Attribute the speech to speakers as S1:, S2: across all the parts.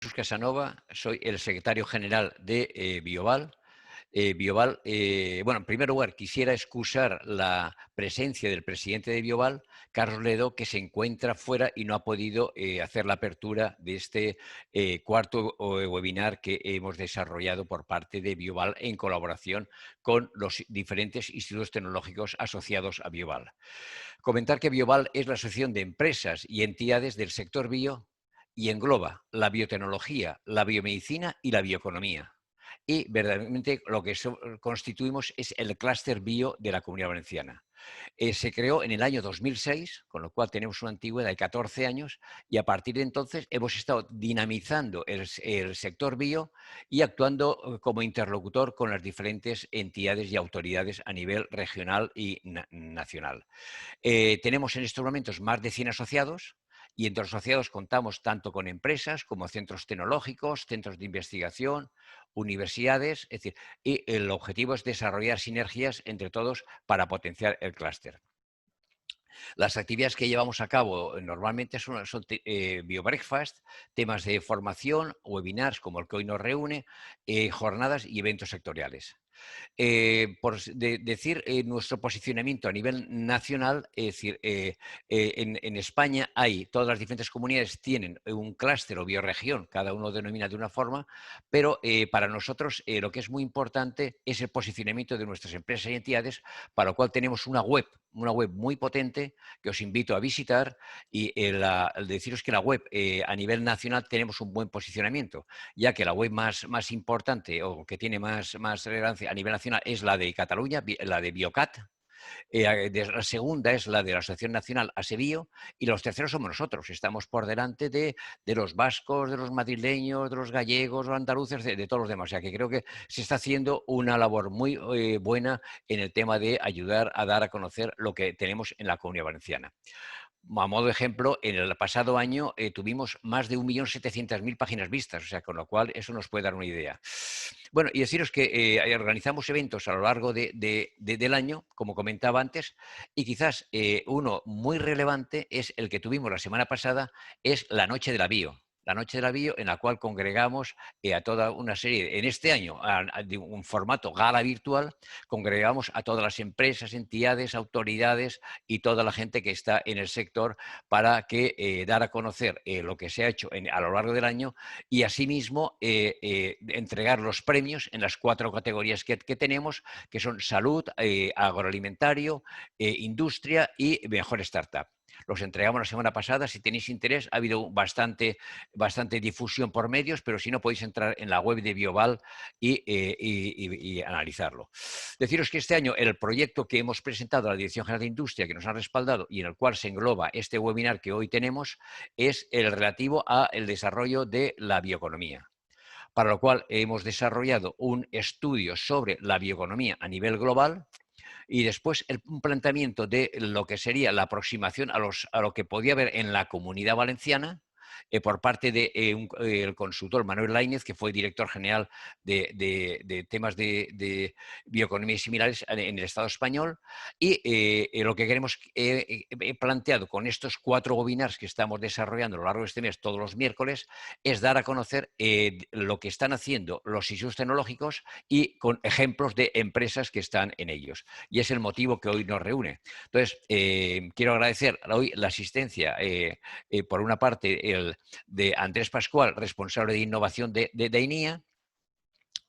S1: Jesús Casanova, soy el secretario general de Bioval. Bioval, bueno, en primer lugar, quisiera excusar la presencia del presidente de Bioval, Carlos Ledo, que se encuentra fuera y no ha podido hacer la apertura de este cuarto webinar que hemos desarrollado por parte de Bioval en colaboración con los diferentes institutos tecnológicos asociados a Bioval. Comentar que Bioval es la asociación de empresas y entidades del sector bio y engloba la biotecnología, la biomedicina y la bioeconomía. Y verdaderamente lo que constituimos es el clúster bio de la Comunidad Valenciana. Se creó en el año 2006, con lo cual tenemos una antigüedad de 14 años y a partir de entonces hemos estado dinamizando el sector bio y actuando como interlocutor con las diferentes entidades y autoridades a nivel regional y nacional. Tenemos en estos momentos más de 100 asociados y entre los asociados contamos tanto con empresas como centros tecnológicos, centros de investigación, universidades, es decir, y el objetivo es desarrollar sinergias entre todos para potenciar el clúster. Las actividades que llevamos a cabo normalmente son BioBreakfast, temas de formación, webinars como el que hoy nos reúne, jornadas y eventos sectoriales. Decir nuestro posicionamiento a nivel nacional, es decir, en España hay, todas las diferentes comunidades tienen un clúster o bioregión, cada uno denomina de una forma, pero para nosotros lo que es muy importante es el posicionamiento de nuestras empresas y entidades, para lo cual tenemos una web muy potente que os invito a visitar y el deciros que la web a nivel nacional tenemos un buen posicionamiento, ya que la web más importante o que tiene más relevancia a nivel nacional es la de Cataluña, la de Biocat. La segunda es la de la Asociación Nacional ASEBIO y los terceros somos nosotros. Estamos por delante de los vascos, de los madrileños, de los gallegos, los andaluces, de todos los demás. O sea que creo que se está haciendo una labor muy buena en el tema de ayudar a dar a conocer lo que tenemos en la Comunidad Valenciana. A modo de ejemplo, en el pasado año tuvimos más de 1.700.000 páginas vistas, o sea, con lo cual eso nos puede dar una idea. Bueno, y deciros que organizamos eventos a lo largo del año, como comentaba antes, y quizás uno muy relevante es el que tuvimos la semana pasada, es la Noche de la Bio. La Noche de la Bio, en la cual congregamos a toda una serie, en este año, de un formato gala virtual, congregamos a todas las empresas, entidades, autoridades y toda la gente que está en el sector para que dar a conocer lo que se ha hecho a lo largo del año y asimismo entregar los premios en las 4 categorías que tenemos, que son salud, agroalimentario, industria y mejor startup. Los entregamos la semana pasada. Si tenéis interés, ha habido bastante difusión por medios, pero si no, podéis entrar en la web de Bioval y analizarlo. Deciros que este año el proyecto que hemos presentado a la Dirección General de Industria, que nos ha respaldado y en el cual se engloba este webinar que hoy tenemos, es el relativo al desarrollo de la bioeconomía, para lo cual hemos desarrollado un estudio sobre la bioeconomía a nivel global y después un planteamiento de lo que sería la aproximación a lo que podía haber en la Comunidad Valenciana por parte del el consultor Manuel Laínez, que fue director general de temas de bioeconomía y similares en el Estado español. Y lo que queremos planteado con estos 4 webinars que estamos desarrollando a lo largo de este mes, todos los miércoles, es dar a conocer lo que están haciendo los institutos tecnológicos y con ejemplos de empresas que están en ellos. Y es el motivo que hoy nos reúne. Entonces, quiero agradecer hoy la asistencia, por una parte, de Andrés Pascual, responsable de innovación de INIA.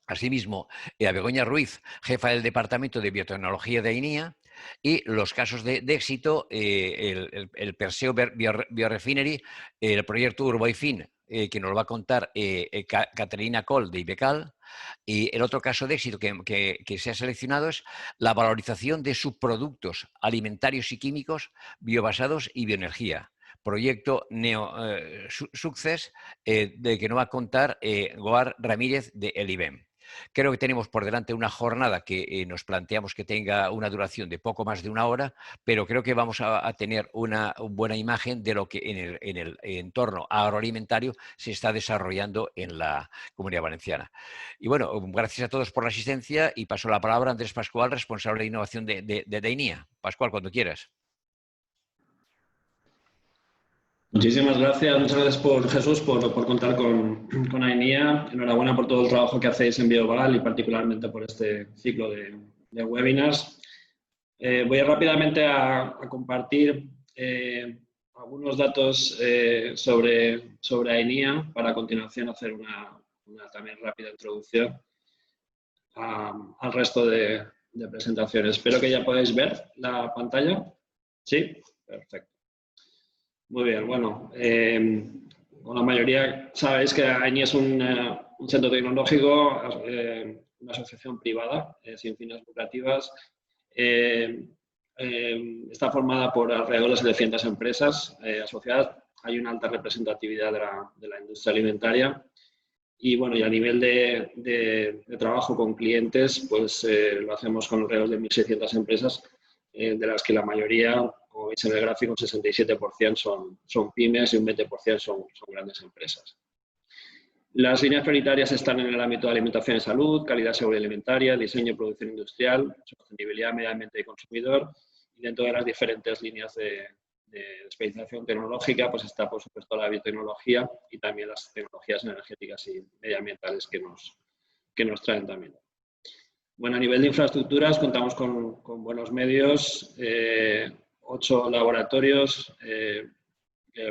S1: Asimismo, a Begoña Ruiz, jefa del Departamento de Biotecnología de INIA, y los casos de éxito, el Perseo Biorefinery, el proyecto Urboifin, que nos lo va a contar Caterina Coll de Ibecal, y el otro caso de éxito que se ha seleccionado es la valorización de subproductos alimentarios y químicos biobasados y bioenergía. Proyecto Neo Success, de que nos va a contar Goar Ramírez de El IBEM. Creo que tenemos por delante una jornada que nos planteamos que tenga una duración de poco más de 1 hora, pero creo que vamos a tener una buena imagen de lo que en el entorno agroalimentario se está desarrollando en la Comunidad Valenciana. Y bueno, gracias a todos por la asistencia y paso la palabra a Andrés Pascual, responsable de innovación de INIA. Pascual, cuando quieras.
S2: Muchísimas gracias por Jesús, por contar con AENIA. Enhorabuena por todo el trabajo que hacéis en Bioval y particularmente por este ciclo de webinars. Voy rápidamente a compartir algunos datos sobre AENIA para a continuación hacer una también rápida introducción al resto de presentaciones. Espero que ya podáis ver la pantalla. ¿Sí? Perfecto. Muy bien, bueno, con la mayoría sabéis que AENIA es un centro tecnológico, una asociación privada sin fines lucrativas. Está formada por alrededor de 700 empresas asociadas. Hay una alta representatividad de la industria alimentaria. Y bueno, y a nivel de trabajo con clientes, pues lo hacemos con alrededor de 1.600 empresas, de las que la mayoría, como veis en el gráfico, un 67% son pymes y un 20% son grandes empresas. Las líneas prioritarias están en el ámbito de alimentación y salud, calidad, seguridad alimentaria, diseño y producción industrial, sostenibilidad, medio ambiente y consumidor. Y dentro de las diferentes líneas de especialización tecnológica, pues está, por supuesto, la biotecnología y también las tecnologías energéticas y medioambientales que nos traen también. Bueno, a nivel de infraestructuras contamos con buenos medios, 8 laboratorios,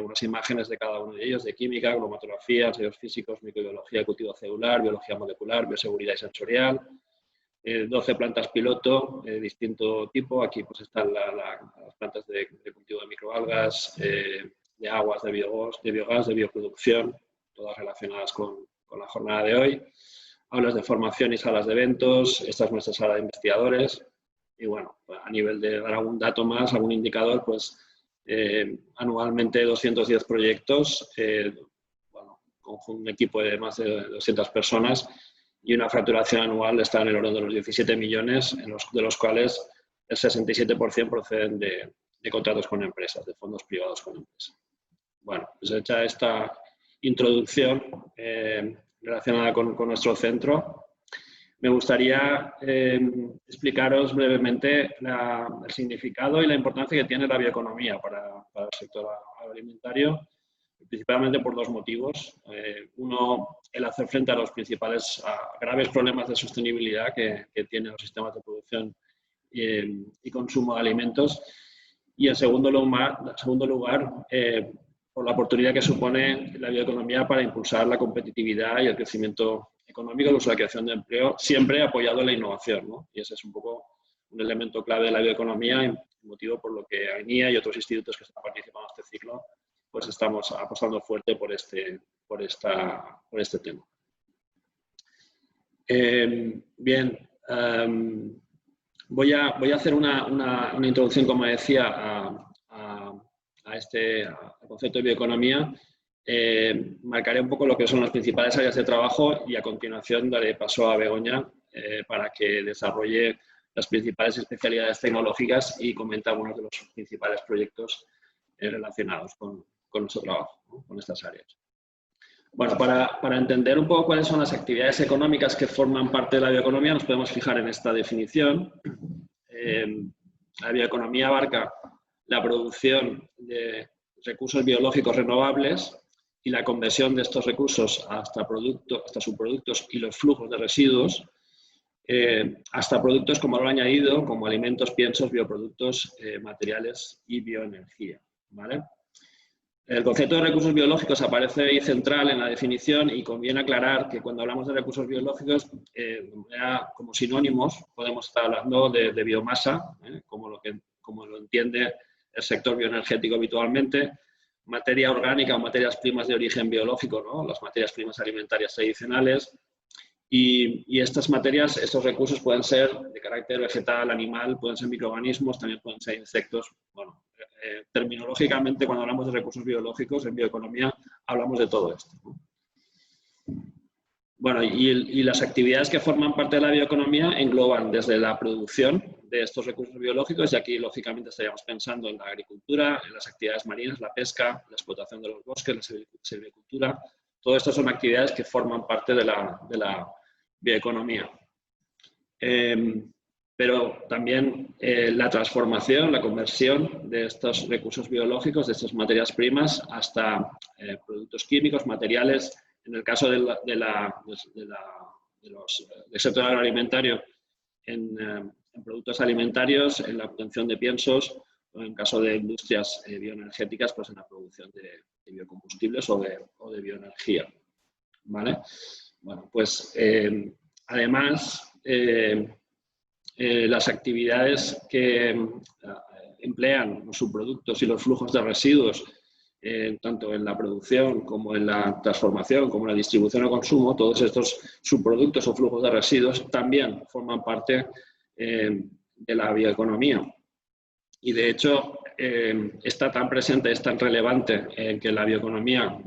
S2: unas imágenes de cada uno de ellos, de química, cromatografía, ensayos físicos, microbiología, cultivo celular, biología molecular, bioseguridad y sensorial, 12 plantas piloto de distinto tipo. Aquí pues están las plantas de cultivo de microalgas, de aguas, de biogás, de bioproducción, todas relacionadas con la jornada de hoy. Aulas de formación y salas de eventos, esta es nuestra sala de investigadores. Y bueno, a nivel de dar algún dato más, algún indicador, pues anualmente 210 proyectos, bueno, con un equipo de más de 200 personas y una facturación anual está en el orden de los 17 millones, de los cuales el 67% proceden de contratos con empresas, de fondos privados con empresas. Bueno, pues hecha esta introducción relacionada con nuestro centro, me gustaría explicaros brevemente el significado y la importancia que tiene la bioeconomía para el sector agroalimentario, principalmente por dos motivos. Uno, el hacer frente a los principales graves problemas de sostenibilidad que tienen los sistemas de producción y consumo de alimentos. Y en segundo lugar, por la oportunidad que supone la bioeconomía para impulsar la competitividad y el crecimiento económico, la creación de empleo, siempre apoyado en la innovación, ¿no? Y ese es un poco un elemento clave de la bioeconomía y motivo por lo que AENIA y otros institutos que están participando en este ciclo, pues estamos apostando fuerte por este tema. Bien, voy a hacer una introducción, como decía, al concepto de bioeconomía. Marcaré un poco lo que son las principales áreas de trabajo y a continuación daré paso a Begoña para que desarrolle las principales especialidades tecnológicas y comente algunos de los principales proyectos relacionados con nuestro trabajo, ¿no? Con estas áreas. Bueno, para entender un poco cuáles son las actividades económicas que forman parte de la bioeconomía, nos podemos fijar en esta definición. La bioeconomía abarca la producción de recursos biológicos renovables y la conversión de estos recursos hasta subproductos y los flujos de residuos, hasta productos como valor añadido, como alimentos, piensos, bioproductos, materiales y bioenergía, ¿vale? El concepto de recursos biológicos aparece ahí central en la definición y conviene aclarar que cuando hablamos de recursos biológicos, como sinónimos, podemos estar hablando de biomasa, como lo entiende el sector bioenergético habitualmente, materia orgánica o materias primas de origen biológico, ¿no? Las materias primas alimentarias tradicionales. Y estas materias, estos recursos pueden ser de carácter vegetal, animal, pueden ser microorganismos, también pueden ser insectos. Bueno, terminológicamente, cuando hablamos de recursos biológicos en bioeconomía, hablamos de todo esto, ¿no? Bueno, y las actividades que forman parte de la bioeconomía engloban desde la producción de estos recursos biológicos, y aquí lógicamente estaríamos pensando en la agricultura, en las actividades marinas, la pesca, la explotación de los bosques, la silvicultura. Todo esto son actividades que forman parte de la bioeconomía. pero también la transformación, la conversión de estos recursos biológicos, de estas materias primas, hasta productos químicos, materiales. En el caso del sector agroalimentario, en productos alimentarios, en la obtención de piensos, o en caso de industrias bioenergéticas, pues en la producción de biocombustibles o de bioenergía. ¿Vale? Bueno, pues además, las actividades que emplean los subproductos y los flujos de residuos, tanto en la producción como en la transformación, como en la distribución o consumo, todos estos subproductos o flujos de residuos también forman parte de la bioeconomía. Y de hecho, está tan presente, es tan relevante que la bioeconomía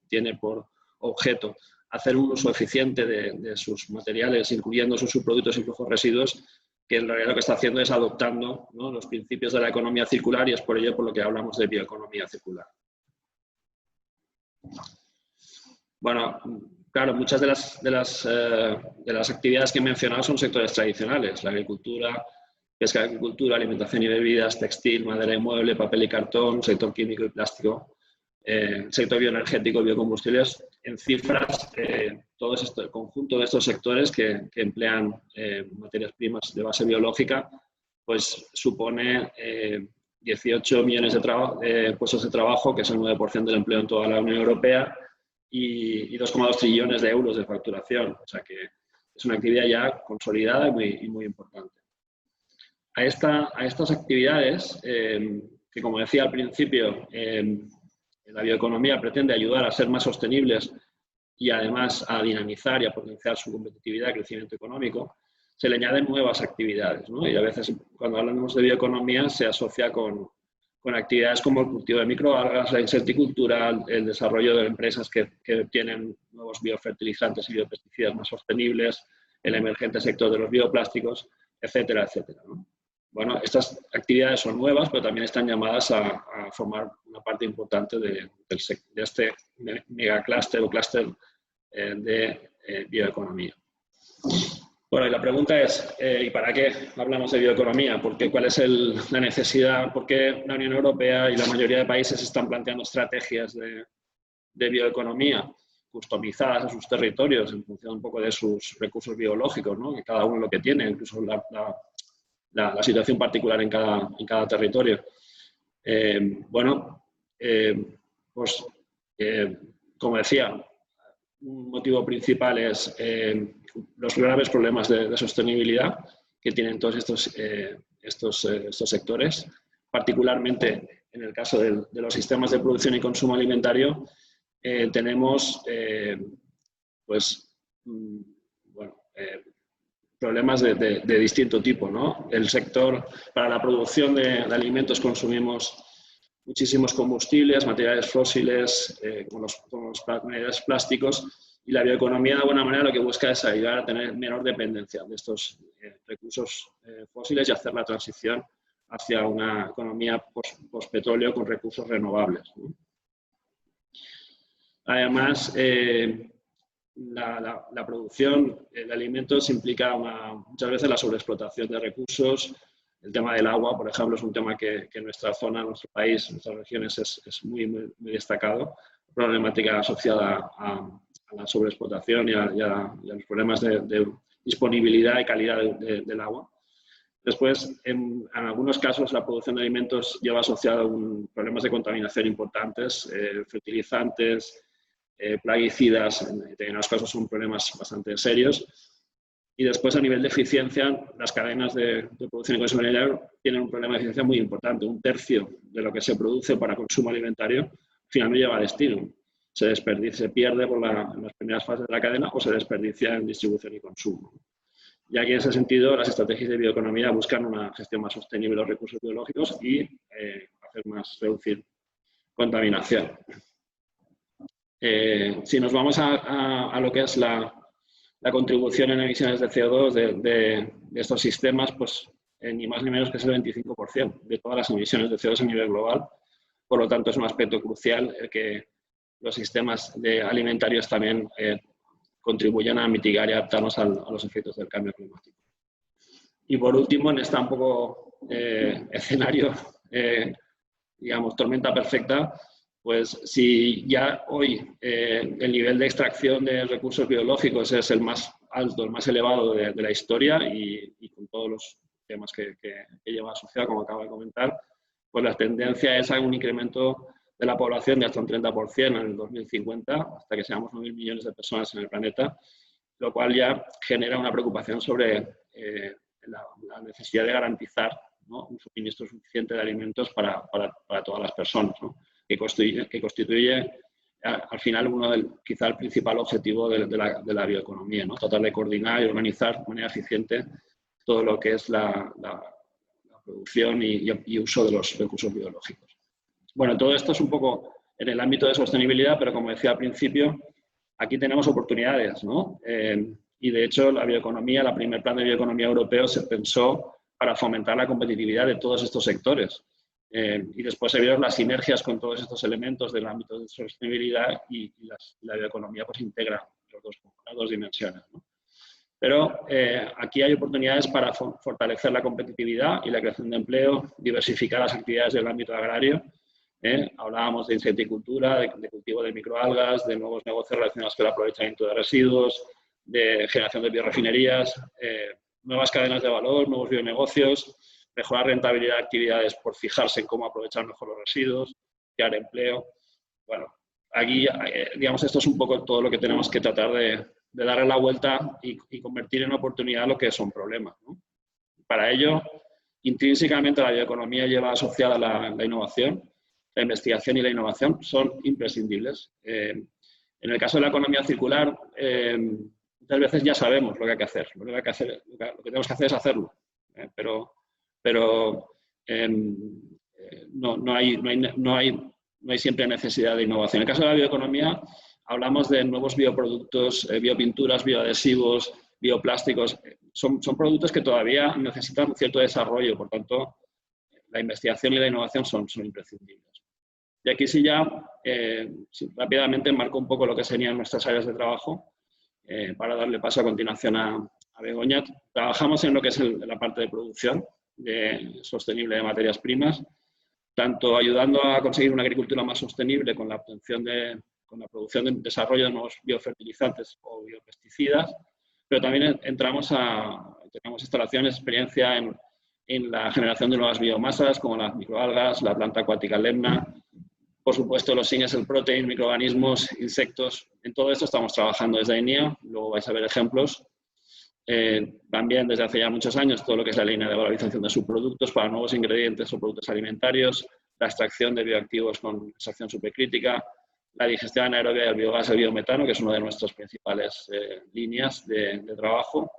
S2: tiene por objeto hacer un uso eficiente de sus materiales, incluyendo sus subproductos y flujos residuos, que en realidad lo que está haciendo es adoptando, ¿no?, los principios de la economía circular, y es por ello por lo que hablamos de bioeconomía circular. Bueno, claro, muchas de las actividades que he mencionado son sectores tradicionales: la agricultura, pesca y agricultura, alimentación y bebidas, textil, madera y mueble, papel y cartón, sector químico y plástico, sector bioenergético, biocombustibles. En cifras, todo el conjunto de estos sectores que emplean materias primas de base biológica, pues supone 18 millones de puestos de trabajo, que es el 9% del empleo en toda la Unión Europea, y 2,2 trillones de euros de facturación. O sea que es una actividad ya consolidada y muy importante. A estas actividades, que como decía al principio, la bioeconomía pretende ayudar a ser más sostenibles y además a dinamizar y a potenciar su competitividad y crecimiento económico, se le añaden nuevas actividades, ¿no? Y a veces, cuando hablamos de bioeconomía, se asocia con actividades como el cultivo de microalgas, la insecticultura, el desarrollo de empresas que tienen nuevos biofertilizantes y biopesticidas más sostenibles, el emergente sector de los bioplásticos, etcétera, etcétera, ¿no? Bueno, estas actividades son nuevas, pero también están llamadas a formar una parte importante de este megaclúster o clúster de bioeconomía. Bueno, y la pregunta es, ¿y para qué hablamos de bioeconomía? ¿Cuál es la necesidad? ¿Por qué la Unión Europea y la mayoría de países están planteando estrategias de bioeconomía customizadas a sus territorios en función un poco de sus recursos biológicos, ¿no? Que cada uno lo que tiene, incluso la situación particular en cada territorio? Como decía, un motivo principal es los graves problemas de sostenibilidad que tienen todos estos sectores, particularmente en el caso de los sistemas de producción y consumo alimentario. Tenemos problemas de distinto tipo, ¿no? El sector, para la producción de alimentos consumimos muchísimos combustibles, materiales fósiles, como los materiales plásticos, y la bioeconomía de alguna manera lo que busca es ayudar a tener menor dependencia de estos recursos fósiles y hacer la transición hacia una economía post-petróleo con recursos renovables, ¿no? Además, la producción de alimentos implica muchas veces la sobreexplotación de recursos. El tema del agua, por ejemplo, es un tema que en nuestra zona, en nuestro país, en nuestras regiones es muy destacado. Problemática asociada a la sobreexplotación y a los problemas de disponibilidad y calidad del agua. Después, en algunos casos, la producción de alimentos lleva asociada a problemas de contaminación importantes, fertilizantes, plaguicidas, en determinados casos son problemas bastante serios. Y después, a nivel de eficiencia, las cadenas de producción y consumo alimentario tienen un problema de eficiencia muy importante. Un tercio de lo que se produce para consumo alimentario al final no llega a destino. Se desperdicia, se pierde en las primeras fases de la cadena o se desperdicia en distribución y consumo. Y aquí, en ese sentido, las estrategias de bioeconomía buscan una gestión más sostenible de los recursos biológicos y reducir contaminación. Si nos vamos a lo que es la contribución en emisiones de CO2 de estos sistemas, pues ni más ni menos que es el 25% de todas las emisiones de CO2 a nivel global. Por lo tanto, es un aspecto crucial el que los sistemas alimentarios también contribuyan a mitigar y adaptarnos a los efectos del cambio climático. Y por último, en este un poco escenario, digamos, tormenta perfecta, pues si ya hoy el nivel de extracción de recursos biológicos es el más alto, el más elevado de la historia y con todos los temas que lleva asociado, como acabo de comentar, pues la tendencia es a un incremento de la población de hasta un 30% en el 2050, hasta que seamos 9.000 millones de personas en el planeta, lo cual ya genera una preocupación sobre la necesidad de garantizar, ¿no?, un suministro suficiente de alimentos para todas las personas, ¿no?, que constituye al final quizá el principal objetivo de la bioeconomía, ¿no?, tratar de coordinar y organizar de manera eficiente todo lo que es la producción y uso de los recursos biológicos. Bueno, todo esto es un poco en el ámbito de sostenibilidad, pero como decía al principio, aquí tenemos oportunidades, ¿no? Y de hecho la bioeconomía, el primer plan de bioeconomía europeo se pensó para fomentar la competitividad de todos estos sectores. Y después se vieron las sinergias con todos estos elementos del ámbito de sostenibilidad y la bioeconomía pues integra las dos dimensiones, ¿no? Pero aquí hay oportunidades para fortalecer la competitividad y la creación de empleo, diversificar las actividades del ámbito agrario. Hablábamos de insecticultura, de cultivo de microalgas, de nuevos negocios relacionados con el aprovechamiento de residuos, de generación de biorefinerías, nuevas cadenas de valor, nuevos bionegocios, mejorar rentabilidad de actividades por fijarse en cómo aprovechar mejor los residuos, crear empleo. Bueno, aquí, digamos, esto es un poco todo lo que tenemos que tratar de darle la vuelta y convertir en oportunidad lo que son problemas, ¿no? Para ello, intrínsecamente la bioeconomía lleva asociada la innovación. La investigación y la innovación son imprescindibles. En el caso de la economía circular, muchas veces ya sabemos lo que hay que hacer. Lo que tenemos que hacer es hacerlo. Pero no hay siempre necesidad de innovación. En el caso de la bioeconomía, hablamos de nuevos bioproductos, biopinturas, bioadhesivos, bioplásticos. Son productos que todavía necesitan cierto desarrollo, por tanto, la investigación y la innovación son imprescindibles. Y aquí sí ya rápidamente marco un poco lo que serían nuestras áreas de trabajo para darle paso a continuación a Begoña. Trabajamos en lo que es la parte de producción sostenible de materias primas, tanto ayudando a conseguir una agricultura más sostenible con la producción de desarrollo de nuevos biofertilizantes o biopesticidas, pero también tenemos instalaciones, experiencia en la generación de nuevas biomasas como las microalgas, la planta acuática lemna, por supuesto los single protein, microorganismos, insectos. En todo esto estamos trabajando desde INEA, luego vais a ver ejemplos. También desde hace ya muchos años todo lo que es la línea de valorización de subproductos para nuevos ingredientes o productos alimentarios, la extracción de bioactivos con extracción supercrítica, la digestión anaerobia del biogás, el biometano, que es una de nuestras principales líneas de trabajo.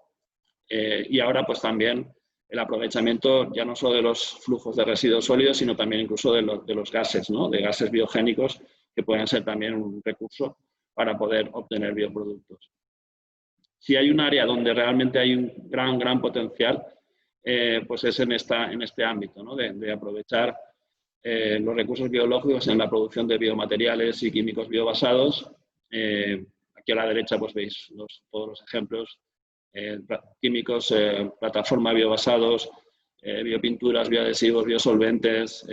S2: Y ahora pues también el aprovechamiento ya no solo de los flujos de residuos sólidos, sino también incluso de los gases, ¿no?, de gases biogénicos, que pueden ser también un recurso para poder obtener bioproductos. Si hay un área donde realmente hay un gran potencial, pues es en este ámbito, ¿no?, de aprovechar los recursos biológicos en la producción de biomateriales y químicos biobasados. Aquí a la derecha pues veis todos los ejemplos químicos, plataforma biobasados, biopinturas, bioadhesivos, biosolventes,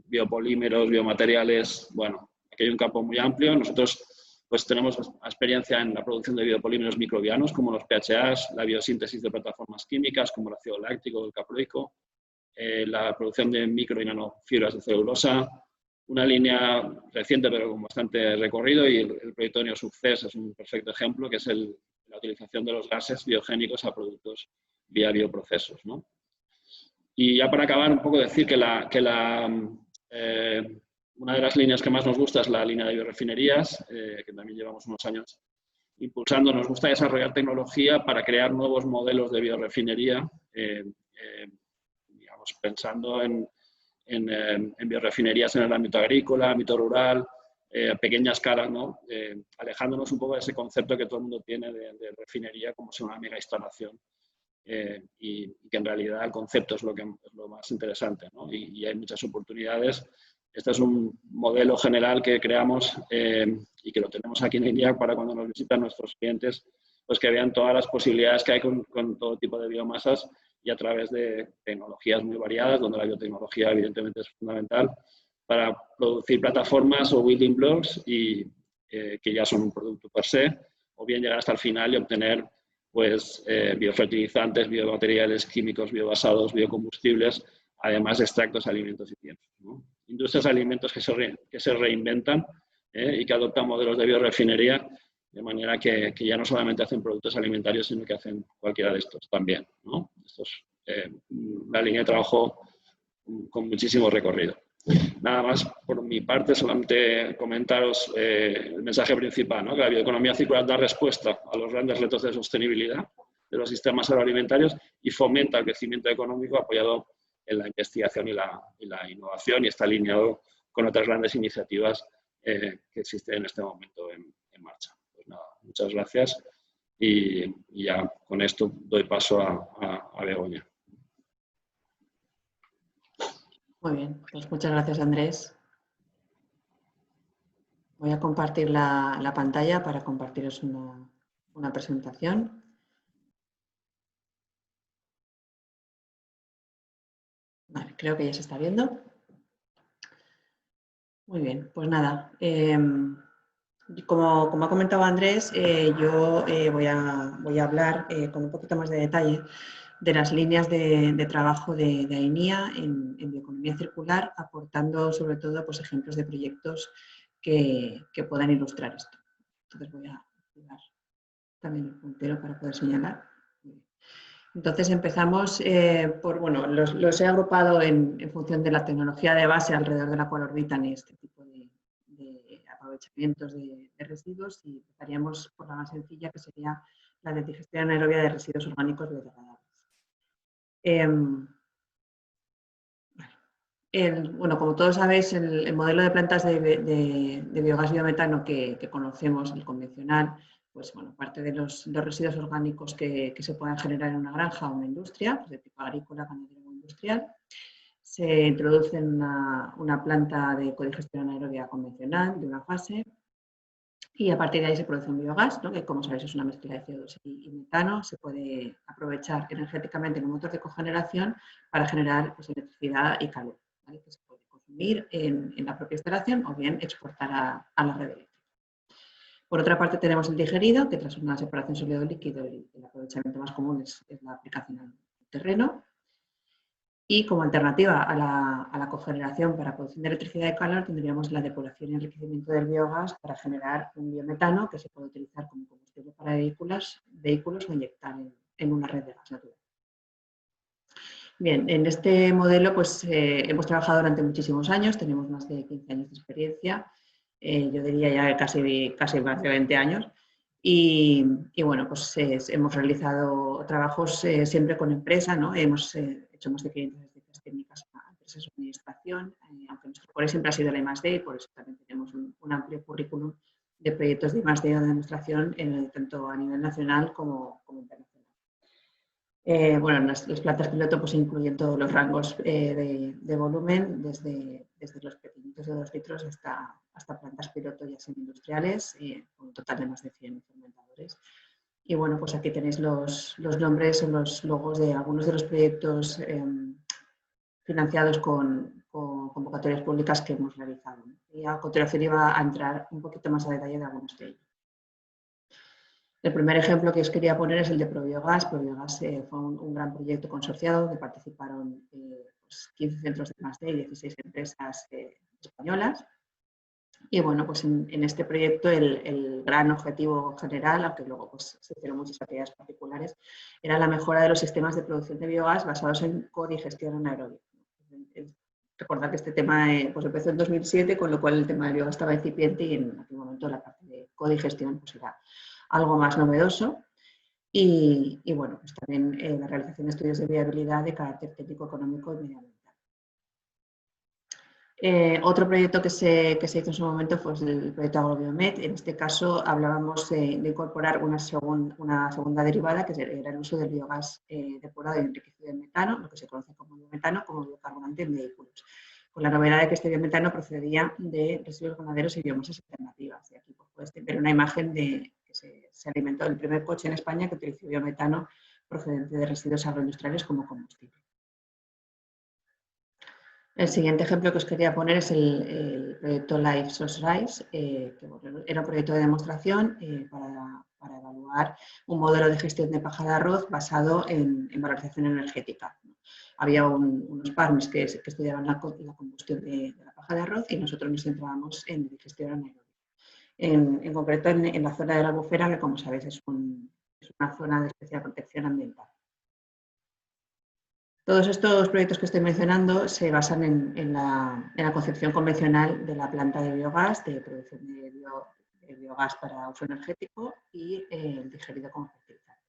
S2: biopolímeros, biomateriales. Bueno, aquí hay un campo muy amplio. Nosotros pues tenemos experiencia en la producción de biopolímeros microbianos como los PHAs, la biosíntesis de plataformas químicas como el ácido láctico o el caproico, la producción de micro y nanofibras de celulosa, una línea reciente pero con bastante recorrido, y el proyecto NeoSuccess es un perfecto ejemplo, que es la utilización de los gases biogénicos a productos vía bioprocesos, ¿no? Y ya para acabar, un poco decir que una de las líneas que más nos gusta es la línea de biorefinerías, que también llevamos unos años impulsando. Nos gusta desarrollar tecnología para crear nuevos modelos de biorefinería, digamos, pensando en biorefinerías en el ámbito agrícola, ámbito rural, a pequeña escala, ¿no? Alejándonos un poco de ese concepto que todo el mundo tiene de refinería como si una mega instalación, y que en realidad el concepto es lo más interesante, ¿no? Y hay muchas oportunidades. Este es un modelo general que creamos y que lo tenemos aquí en INEA para cuando nos visitan nuestros clientes, pues que vean todas las posibilidades que hay con todo tipo de biomasas y a través de tecnologías muy variadas, donde la biotecnología evidentemente es fundamental para producir plataformas o building blocks que ya son un producto per se, o bien llegar hasta el final y obtener pues, biofertilizantes, biomateriales químicos, biobasados, biocombustibles, además de extractos, alimentos y piensos, ¿no? Industrias de alimentos que se reinventan y que adoptan modelos de biorefinería, de manera que ya no solamente hacen productos alimentarios, sino que hacen cualquiera de estos también, ¿no? Esto es una línea de trabajo con muchísimo recorrido. Nada más por mi parte, solamente comentaros el mensaje principal, ¿no? Que la bioeconomía circular da respuesta a los grandes retos de sostenibilidad de los sistemas agroalimentarios y fomenta el crecimiento económico apoyado en la investigación y la innovación, y está alineado con otras grandes iniciativas que existen en este momento en marcha. Pues nada, muchas gracias y ya con esto doy paso a Begoña.
S3: Muy bien, pues muchas gracias, Andrés. Voy a compartir la pantalla para compartiros una presentación. Vale, creo que ya se está viendo. Muy bien, pues nada. Como ha comentado Andrés, yo voy a hablar con un poquito más de detalle de las líneas de trabajo de AENIA en bioeconomía circular, aportando sobre todo pues, ejemplos de proyectos que puedan ilustrar esto. Entonces voy a activar también el puntero para poder señalar. Entonces empezamos por, bueno, los he agrupado en función de la tecnología de base alrededor de la cual orbitan este tipo de aprovechamientos de residuos, y empezaríamos por la más sencilla, que sería la de digestión anaerobia de residuos orgánicos biodegradables. Bueno, como todos sabéis, el modelo de plantas de biogás biometano que conocemos, el convencional, pues bueno, parte de los residuos orgánicos que se puedan generar en una granja o una industria, pues de tipo agrícola, ganadero o industrial, se introduce en una planta de codigestión anaerobia convencional de una fase, y a partir de ahí se produce un biogás, ¿no? Que como sabéis es una mezcla de CO2 y metano. Se puede aprovechar energéticamente en un motor de cogeneración para generar pues, electricidad y calor, ¿vale? Que se puede consumir en la propia instalación o bien exportar a la red eléctrica. Por otra parte tenemos el digerido, que tras una separación sólido-líquido el aprovechamiento más común es la aplicación al terreno. Y como alternativa a la cogeneración para producción de electricidad y calor, tendríamos la depuración y enriquecimiento del biogás para generar un biometano que se puede utilizar como combustible para vehículos o inyectar en una red de gas natural. Bien, en este modelo pues, hemos trabajado durante muchísimos años, tenemos más de 15 años de experiencia, yo diría ya casi más de 20 años. Y bueno, pues hemos realizado trabajos siempre con empresa, ¿no? Hemos hecho más de 500 visitas técnicas a empresas de administración, aunque nuestro core siempre ha sido la I+D, y por eso también tenemos un amplio currículum de proyectos de I+D o de demostración tanto a nivel nacional como internacional. Bueno, las plantas piloto pues, incluyen todos los rangos de volumen, desde los pequeñitos de 2 litros hasta plantas piloto ya semi-industriales, con un total de más de 100 fermentadores. Y bueno, pues aquí tenéis los nombres o los logos de algunos de los proyectos financiados con convocatorias públicas que hemos realizado. Y a continuación iba a entrar un poquito más a detalle de algunos de ellos. El primer ejemplo que os quería poner es el de ProBiogas. ProBiogas fue un gran proyecto consorciado donde participaron pues 15 centros de I+D y 16 empresas españolas. Y bueno, pues en este proyecto el gran objetivo general, aunque luego pues, se hicieron muchas actividades particulares, era la mejora de los sistemas de producción de biogás basados en codigestión anaerobia. Recordad que este tema pues empezó en 2007, con lo cual el tema del biogás estaba incipiente, y en aquel momento la parte de codigestión pues, era algo más novedoso. Y bueno, pues también la realización de estudios de viabilidad de carácter técnico, económico y medioambiental. Otro proyecto que se hizo en su momento fue el proyecto AgroBiomet. En este caso hablábamos de incorporar una segunda derivada, que era el uso del biogás depurado y enriquecido en metano, lo que se conoce como biometano, como biocarburante en vehículos, con la novedad de que este biometano procedía de residuos ganaderos y biomasas alternativas. Y aquí pues, puedes ver una imagen de que se alimentó el primer coche en España que utilizó biometano procedente de residuos agroindustriales como combustible. El siguiente ejemplo que os quería poner es el proyecto Life Source Rise, que bueno, era un proyecto de demostración para evaluar un modelo de gestión de paja de arroz basado en valorización energética. Había unos partners que estudiaban la combustión de la paja de arroz y nosotros nos centrábamos en digestión anaeróbica. En concreto en la zona de la Albufera, que como sabéis es una zona de especial protección ambiental. Todos estos proyectos que estoy mencionando se basan en la concepción convencional de la planta de biogás, de producción de biogás para uso energético y el digerido como fertilizante.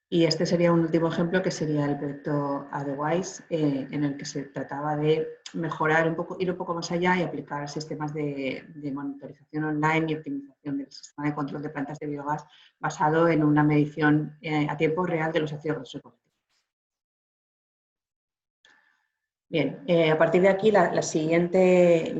S3: Y este sería un último ejemplo que sería el proyecto Otherwise, en el que se trataba de mejorar ir un poco más allá y aplicar sistemas de monitorización online y optimización del sistema de control de plantas de biogás basado en una medición a tiempo real de los ácidos grasos colágicos. Bien, a partir de aquí la siguiente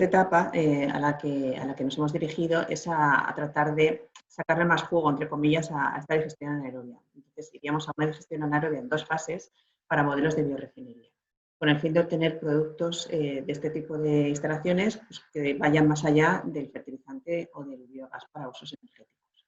S3: etapa a la que nos hemos dirigido es a tratar de sacarle más jugo, entre comillas, a esta digestión anaerobia. Entonces iríamos a una digestión anaerobia en 2 fases para modelos de biorefinería, con el fin de obtener productos de este tipo de instalaciones pues, que vayan más allá del fertilizante o del biogás para usos energéticos.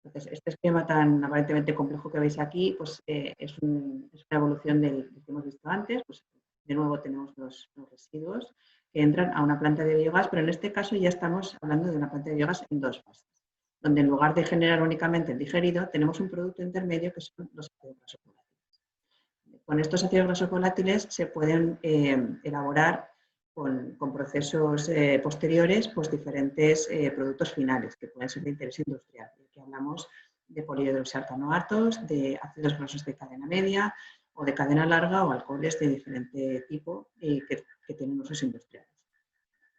S3: Entonces, este esquema tan aparentemente complejo que veis aquí pues, es una evolución del que hemos visto antes. Pues, de nuevo tenemos los residuos que entran a una planta de biogás, pero en este caso ya estamos hablando de una planta de biogás en 2 fases, donde en lugar de generar únicamente el digerido, tenemos un producto intermedio que son los ácidos grasos volátiles. Con estos ácidos grasos volátiles se pueden elaborar con procesos posteriores pues diferentes productos finales que pueden ser de interés industrial. Aquí hablamos de polihidroxialcanoatos, de ácidos grasos de cadena media o de cadena larga o alcoholes de diferente tipo que tienen usos industriales.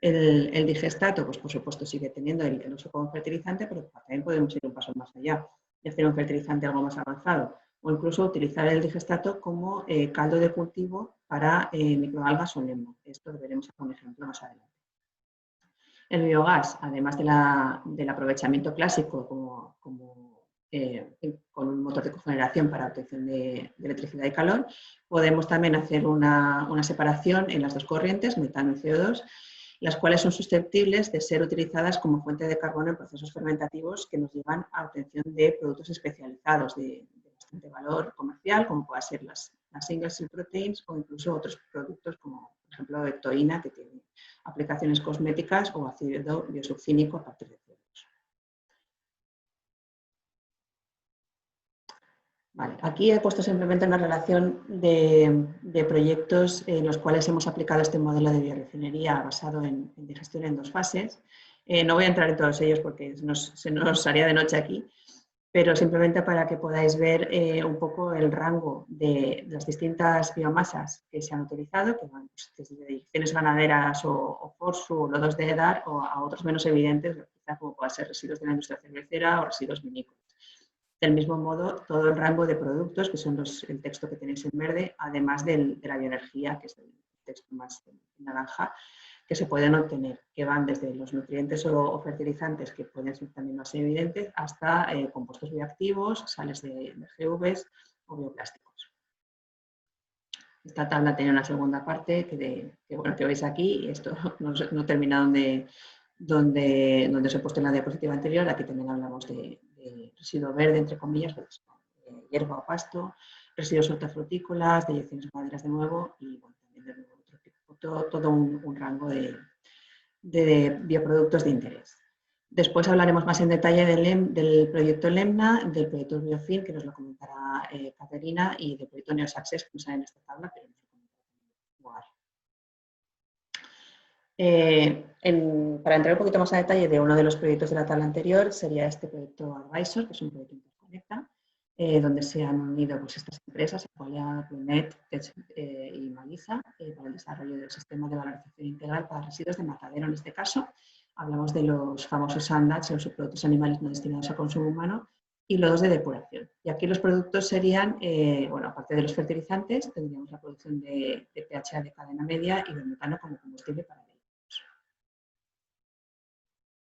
S3: El digestato, pues por supuesto sigue teniendo el uso como fertilizante, pero también podemos ir un paso más allá y hacer un fertilizante algo más avanzado o incluso utilizar el digestato como caldo de cultivo para microalgas o lemno. Esto lo veremos con un ejemplo más adelante. El biogás, además del aprovechamiento clásico con un motor de cogeneración para obtención de electricidad y calor, podemos también hacer una separación en las 2 corrientes, metano y CO2, las cuales son susceptibles de ser utilizadas como fuente de carbono en procesos fermentativos que nos llevan a obtención de productos especializados de bastante valor comercial, como pueden ser las single cell proteins o incluso otros productos como, por ejemplo, ectoína, que tiene aplicaciones cosméticas o ácido biosuccínico a partir de CO2. Vale, aquí he puesto simplemente una relación de proyectos en los cuales hemos aplicado este modelo de biorefinería basado en digestión en 2 fases. No voy a entrar en todos ellos porque se nos haría de noche aquí, pero simplemente para que podáis ver un poco el rango de las distintas biomasas que se han utilizado, que van pues, desde ediciones ganaderas o forsu o lodos de edar o a otros menos evidentes, quizá como pueden ser residuos de la industria cervecera o residuos vinícolas. Del mismo modo, todo el rango de productos, que son el texto que tenéis en verde, además de la bioenergía, que es el texto más naranja, que se pueden obtener, que van desde los nutrientes o fertilizantes, que pueden ser también más evidentes, hasta compuestos bioactivos, sales de GVs o bioplásticos. Esta tabla tiene una segunda parte que veis aquí, y esto no termina donde os he puesto en la diapositiva anterior. Aquí también hablamos de residuo verde, entre comillas, pues, hierba o pasto, residuos hortofrutícolas, deyecciones ganaderas de nuevo y bueno, también de nuevo otro tipo, todo un rango de bioproductos de interés. Después hablaremos más en detalle del proyecto LEMNA, del proyecto Biofin, que nos lo comentará Caterina, y del proyecto NeoSuccess, que no sale en esta tabla, pero nos lo comentará igual. Para entrar un poquito más a detalle de uno de los proyectos de la tabla anterior, sería este proyecto Advisor, que es un proyecto Interconecta, donde se han unido pues, estas empresas, Aqualia, Plumet y Maliza, para el desarrollo del sistema de valorización integral para residuos de matadero. En este caso, hablamos de los famosos SANDATs, los subproductos animales no destinados a consumo humano, y lodos de depuración. Y aquí los productos serían, bueno, aparte de los fertilizantes, tendríamos la producción de PHA de cadena media y de metano como combustible para vehículos.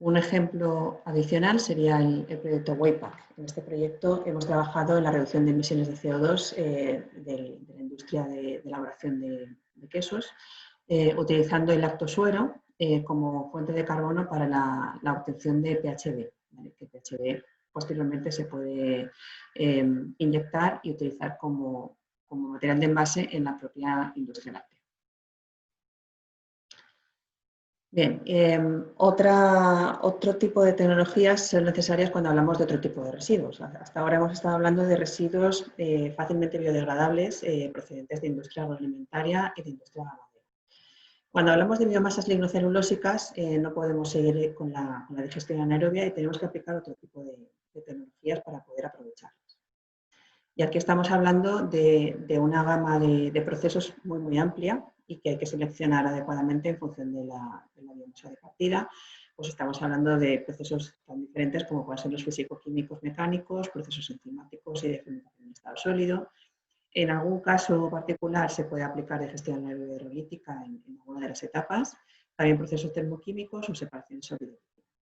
S3: Un ejemplo adicional sería el proyecto Waypack. En este proyecto hemos trabajado en la reducción de emisiones de CO2 de la industria de elaboración de quesos, utilizando el lactosuero como fuente de carbono para la obtención de PHB, ¿vale? Que PHB posteriormente se puede inyectar y utilizar como material de envase en la propia industria láctea. Bien, otro tipo de tecnologías son necesarias cuando hablamos de otro tipo de residuos. Hasta ahora hemos estado hablando de residuos fácilmente biodegradables procedentes de industria agroalimentaria y de industria ganadera. Cuando hablamos de biomasas lignocelulósicas no podemos seguir con la digestión anaerobia y tenemos que aplicar otro tipo de tecnologías para poder aprovecharlas. Y aquí estamos hablando de una gama de procesos muy amplia y que hay que seleccionar adecuadamente en función de la biomasa de partida. Pues estamos hablando de procesos tan diferentes como pueden ser los físico-químicos mecánicos, procesos enzimáticos y de fermentación en estado sólido. En algún caso particular se puede aplicar digestión anaerobia hidrolítica en alguna de las etapas, también procesos termoquímicos o separación sólido.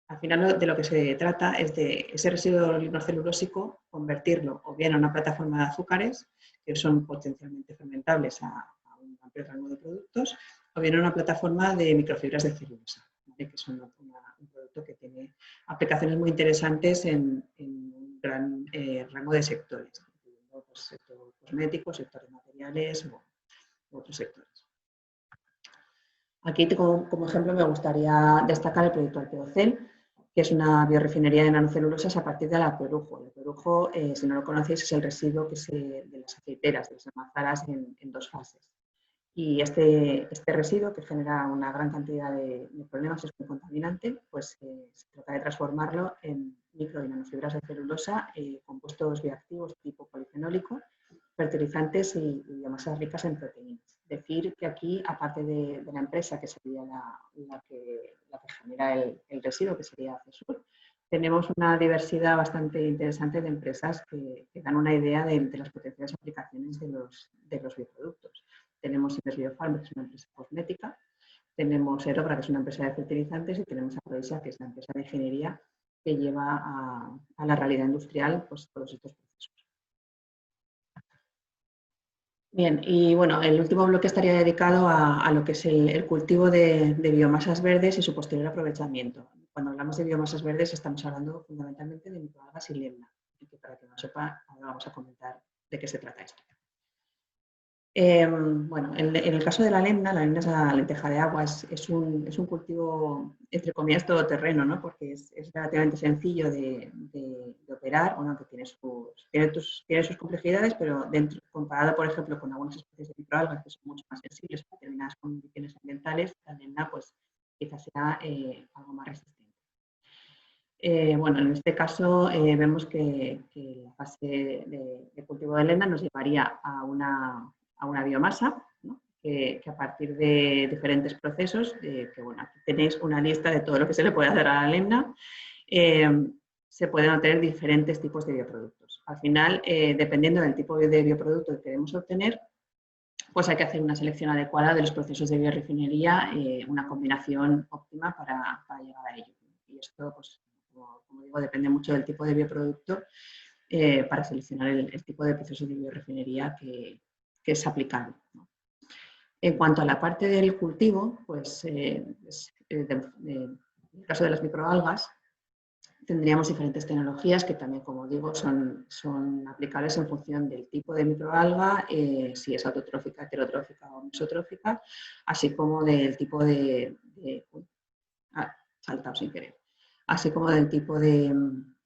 S3: Al final de lo que se trata es de ese residuo lignocelulósico convertirlo o bien a una plataforma de azúcares, que son potencialmente fermentables a un amplio rango de productos, o bien a una plataforma de microfibras de celulosa, ¿vale? Que son un producto que tiene aplicaciones muy interesantes en un gran rango de sectores, incluyendo pues, sector cosmético, sector de materiales u otros sectores. Aquí como ejemplo me gustaría destacar el proyecto Alpeocel, que es una biorefinería de nanocelulosas a partir del alpeorujo. El alpeorujo, si no lo conocéis, es el residuo de las aceiteras, de las almazaras en 2 fases. Y este residuo, que genera una gran cantidad de problemas, es muy contaminante, pues se trata de transformarlo en micro y nanofibras de celulosa, compuestos bioactivos tipo polifenólico, fertilizantes y biomasas ricas en proteínas. Decir que aquí, aparte de la empresa, que sería la que genera el residuo, que sería Cesur, tenemos una diversidad bastante interesante de empresas que dan una idea de las potenciales aplicaciones de los bioproductos. Tenemos Inves Biofarm, que es una empresa cosmética, tenemos Aerobra, que es una empresa de fertilizantes, y tenemos Aproisa, que es la empresa de ingeniería que lleva a la realidad industrial pues, todos estos procesos. Bien, y bueno, el último bloque estaría dedicado a lo que es el cultivo de biomasas verdes y su posterior aprovechamiento. Cuando hablamos de biomasas verdes estamos hablando fundamentalmente de microalgas y lemna. Y que para que no sepa, ahora vamos a comentar de qué se trata esto. Bueno, en el caso de la lemna es la lenteja de agua, es un cultivo, entre comillas, todoterreno, ¿no? Porque es relativamente sencillo de operar, bueno, que tiene sus complejidades, pero comparado, por ejemplo, con algunas especies de microalgas que son mucho más sensibles a determinadas condiciones ambientales, la lemna pues quizás sea algo más resistente. Bueno, en este caso vemos que la fase de cultivo de lemna nos llevaría a una biomasa, ¿no? que a partir de diferentes procesos, que bueno, aquí tenéis una lista de todo lo que se le puede hacer a la lemna, se pueden obtener diferentes tipos de bioproductos. Al final, dependiendo del tipo de bioproducto que queremos obtener, pues hay que hacer una selección adecuada de los procesos de biorefinería, una combinación óptima para llegar a ello. Y esto, pues, como digo, depende mucho del tipo de bioproducto para seleccionar el tipo de proceso de biorefinería que es aplicable, ¿no? En cuanto a la parte del cultivo, pues en el caso de las microalgas, tendríamos diferentes tecnologías que también, como digo, son aplicables en función del tipo de microalga, si es autotrófica, heterotrófica o mesotrófica, así como del tipo saltado sin querer, así como del tipo de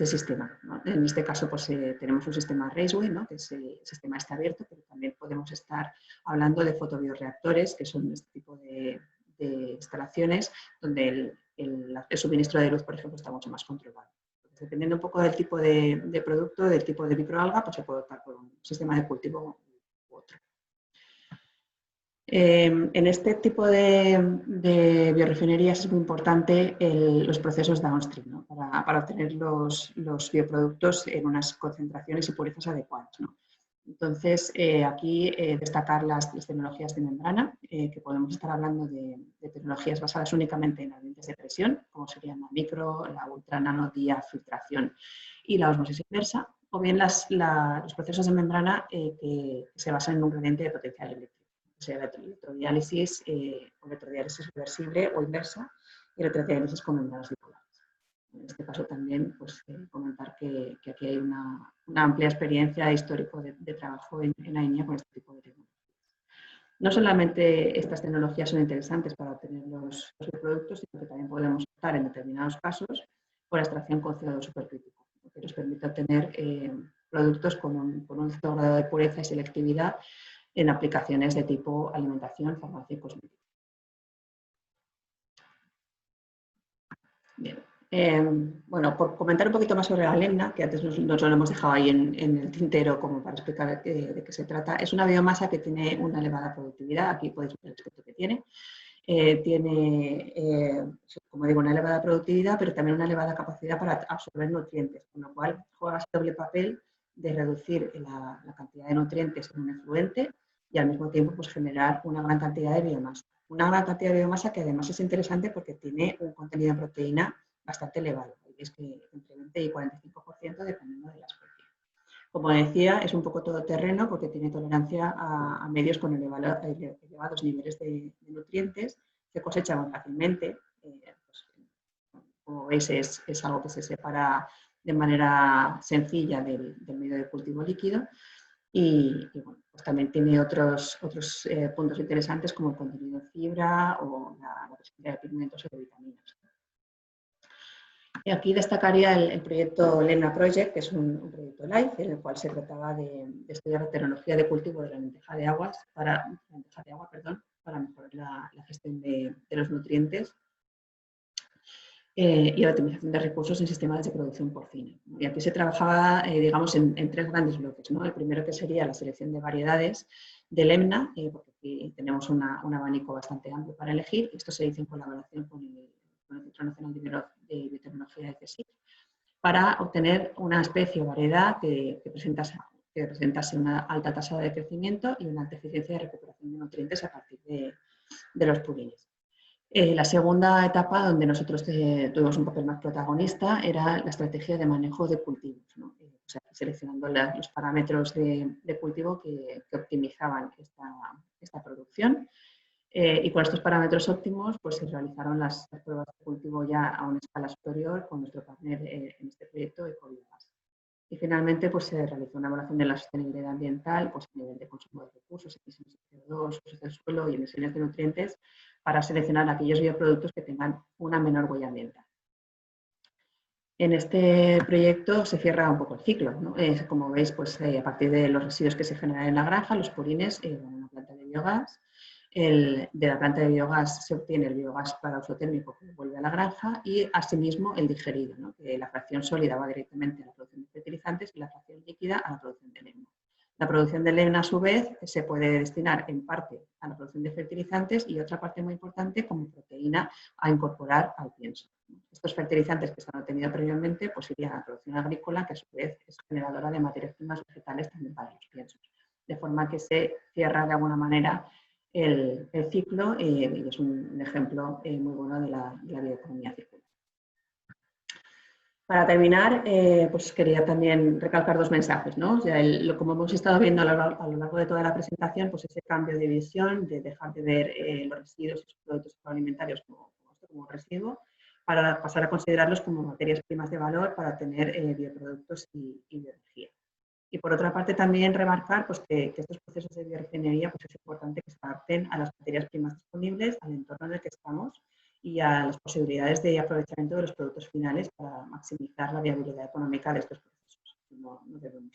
S3: sistema, ¿no? En este caso pues, tenemos un sistema Raceway, ¿no? Que el sistema está abierto, pero también podemos estar hablando de fotobioreactores, que son este tipo de instalaciones donde el suministro de luz, por ejemplo, está mucho más controlado. Entonces, dependiendo un poco del tipo de producto, del tipo de microalga, pues se puede optar por un sistema de cultivo u otro. En este tipo de biorefinerías es muy importante los procesos downstream, ¿no? Para obtener los bioproductos en unas concentraciones y purezas adecuadas, ¿no? Entonces, aquí destacar las tecnologías de membrana, que podemos estar hablando de tecnologías basadas únicamente en gradientes de presión, como serían la micro, la ultra, nano, dia, filtración y la osmosis inversa, o bien los procesos de membrana que se basan en un gradiente de potencial eléctrico, o sea, la electrodiálisis o electrodiálisis reversible o inversa y electrodiálisis con membranas dipolares. En este caso también pues, comentar que aquí hay una amplia experiencia histórica de trabajo en AENIA con este tipo de tecnologías. No solamente estas tecnologías son interesantes para obtener los productos, sino que también podemos optar en determinados casos por extracción con CO2 supercrítico, que nos permite obtener productos con un alto grado de pureza y selectividad en aplicaciones de tipo alimentación, farmacia y cosmética. Bien. Bueno, por comentar un poquito más sobre la LEMNA, que antes nos lo hemos dejado ahí en el tintero como para explicar de qué se trata, es una biomasa que tiene una elevada productividad, aquí podéis ver el aspecto que tiene. Como digo, una elevada productividad, pero también una elevada capacidad para absorber nutrientes, con lo cual juega ese doble papel de reducir la cantidad de nutrientes en un efluente y al mismo tiempo pues, generar una gran cantidad de biomasa. Una gran cantidad de biomasa que además es interesante porque tiene un contenido de proteína bastante elevado, es que entre 20 y 45% dependiendo de la especie. Como decía, es un poco todoterreno porque tiene tolerancia a medios con elevados niveles de nutrientes, se cosecha muy fácilmente, pues, como veis es algo que se separa de manera sencilla del medio de cultivo líquido y bueno, pues también tiene otros puntos interesantes como el contenido de fibra o la presencia de pigmentos o de vitaminas. Y aquí destacaría el proyecto LEMNA Project, que es un proyecto LIFE, en el cual se trataba de estudiar la tecnología de cultivo de la lenteja de agua para mejorar la gestión de los nutrientes y la optimización de recursos en sistemas de producción porcina. Y aquí se trabajaba, digamos, en tres grandes bloques, ¿no? El primero que sería la selección de variedades de LEMNA, porque aquí tenemos un abanico bastante amplio para elegir. Esto se hizo en colaboración con el Centro Nacional de Biotecnología de CSIC, para obtener una especie o variedad que presentase una alta tasa de crecimiento y una alta eficiencia de recuperación de nutrientes a partir de los purines. La segunda etapa, donde nosotros tuvimos un papel más protagonista, era la estrategia de manejo de cultivos, ¿no? O sea, seleccionando los parámetros de cultivo que optimizaban esta producción. Y con estos parámetros óptimos pues, se realizaron las pruebas de cultivo ya a una escala superior con nuestro partner en este proyecto, Ecobiogas. Y finalmente pues, se realizó una evaluación de la sostenibilidad ambiental pues, a nivel de consumo de recursos, emisiones de CO2, usos del suelo y emisiones de nutrientes para seleccionar aquellos bioproductos que tengan una menor huella ambiental. En este proyecto se cierra un poco el ciclo, ¿no? Como veis, pues, a partir de los residuos que se generan en la granja, los purines van a una planta de biogás. De la planta de biogás se obtiene el biogás para uso térmico que vuelve a la granja y asimismo el digerido, ¿no? Que la fracción sólida va directamente a la producción de fertilizantes y la fracción líquida a la producción de LEMNA. La producción de LEMNA a su vez se puede destinar en parte a la producción de fertilizantes y otra parte muy importante como proteína a incorporar al pienso. Estos fertilizantes que se han obtenido previamente pues irían a la producción agrícola que a su vez es generadora de materias primas vegetales también para los piensos. De forma que se cierra de alguna manera el ciclo y es un ejemplo muy bueno de la bioeconomía circular. Para terminar, pues quería también recalcar dos mensajes, ¿no? O sea, como hemos estado viendo a lo largo de toda la presentación, pues ese cambio de visión, de dejar de ver los residuos y los productos agroalimentarios como residuo, para pasar a considerarlos como materias primas de valor para obtener bioproductos y bioenergía. Y por otra parte también remarcar pues, que estos procesos de biorefinería pues, es importante que se adapten a las materias primas disponibles, al entorno en el que estamos y a las posibilidades de aprovechamiento de los productos finales para maximizar la viabilidad económica de estos procesos. No debemos.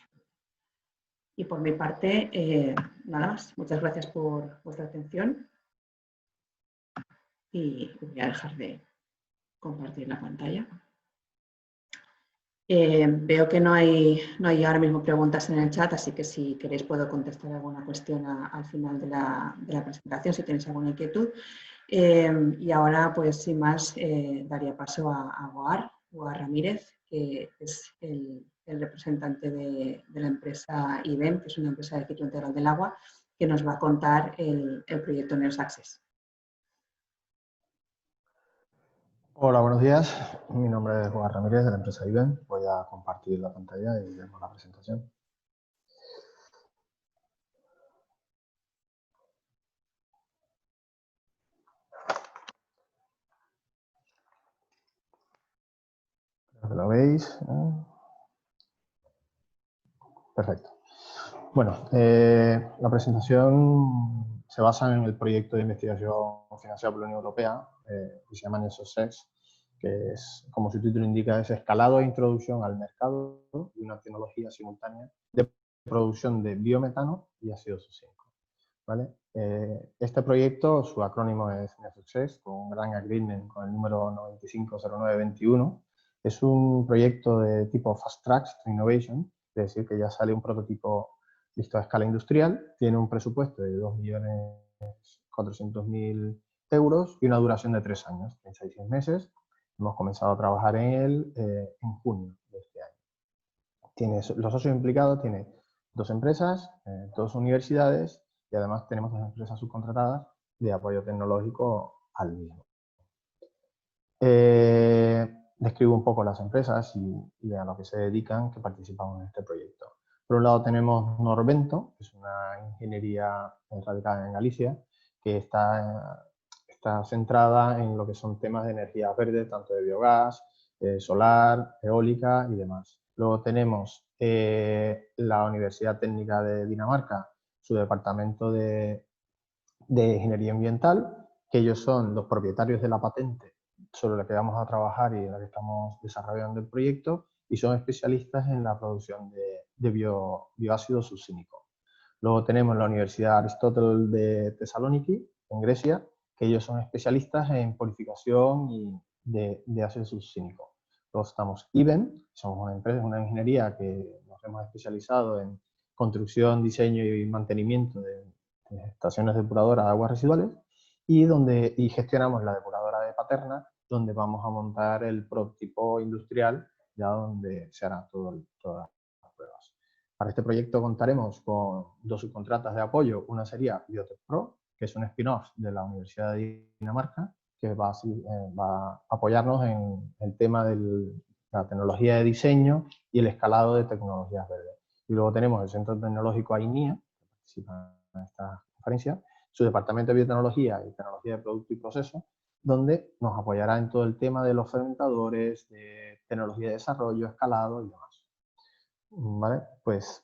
S3: Y por mi parte, nada más. Muchas gracias por vuestra atención y voy a dejar de compartir la pantalla. Veo que no hay ahora mismo preguntas en el chat, así que si queréis puedo contestar alguna cuestión al final de la presentación, si tenéis alguna inquietud. Y ahora, pues sin más, daría paso a Goar Ramírez, que es el el representante de la empresa IBEM, que es una empresa de ciclo integral del agua, que nos va a contar el proyecto Neos Access.
S4: Hola, buenos días. Mi nombre es Juan Ramírez, de la empresa IBEM. Voy a compartir la pantalla y vemos la presentación. Creo que lo veis. Perfecto. Bueno, la presentación se basa en el proyecto de investigación financiado por la Unión Europea, que se llama NESOSEX, que es, como su título indica, es escalado e introducción al mercado de una tecnología simultánea de producción de biometano y ácido succínico. ¿Vale? Este proyecto, su acrónimo es NESOSEX, con un gran agreement con el número 950921. Es un proyecto de tipo Fast Track to Innovation, es decir, que ya sale un prototipo listo a escala industrial, tiene un presupuesto de 2.400.000 euros y una duración de 3 años, 36 meses. Hemos comenzado a trabajar en él en junio de este año. Los socios implicados tiene 2 empresas, 2 universidades y además tenemos 2 empresas subcontratadas de apoyo tecnológico al mismo. Describo un poco las empresas y a lo que se dedican que participamos en este proyecto. Por un lado tenemos Norvento, que es una ingeniería radicada en Galicia, que está centrada en lo que son temas de energía verde, tanto de biogás, solar, eólica y demás. Luego tenemos la Universidad Técnica de Dinamarca, su departamento de ingeniería ambiental, que ellos son los propietarios de la patente sobre la que vamos a trabajar y en la que estamos desarrollando el proyecto, y son especialistas en la producción de bioácido succínico. Luego tenemos la Universidad Aristóteles de Tesaloniki, en Grecia, que ellos son especialistas en purificación de ácido succínico. Luego estamos IBEM, somos una empresa, una ingeniería que nos hemos especializado en construcción, diseño y mantenimiento de estaciones depuradoras de aguas residuales y gestionamos la depuradora de Paterna, donde vamos a montar el prototipo industrial, ya donde se harán todas las pruebas. Para este proyecto contaremos con 2 subcontratas de apoyo. Una sería Biotech Pro, que es un spin-off de la Universidad de Dinamarca, que va a apoyarnos en el tema de la tecnología de diseño y el escalado de tecnologías verdes. Y luego tenemos el Centro Tecnológico AINIA, que participa en esta conferencia, su departamento de biotecnología y tecnología de producto y proceso, donde nos apoyará en todo el tema de los fermentadores, de tecnología de desarrollo, escalado y demás. ¿Vale? Pues,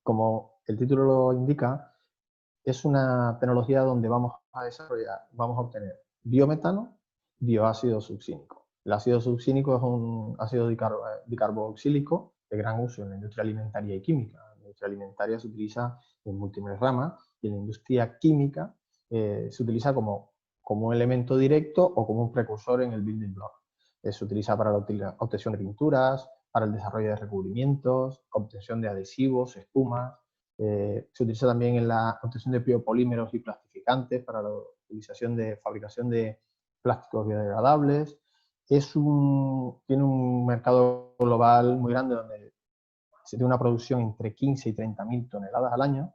S4: como el título lo indica, es una tecnología donde vamos a obtener biometano, bioácido succínico. El ácido succínico es un ácido dicarboxílico de gran uso en la industria alimentaria y química. En la industria alimentaria se utiliza en múltiples ramas y en la industria química se utiliza como un elemento directo o como un precursor en el building block. Se utiliza para la obtención de pinturas, para el desarrollo de recubrimientos, obtención de adhesivos, espumas. Se utiliza también en la obtención de biopolímeros y plastificantes para la utilización de fabricación de plásticos biodegradables. Tiene un mercado global muy grande donde se tiene una producción entre 15 y 30.000 toneladas al año,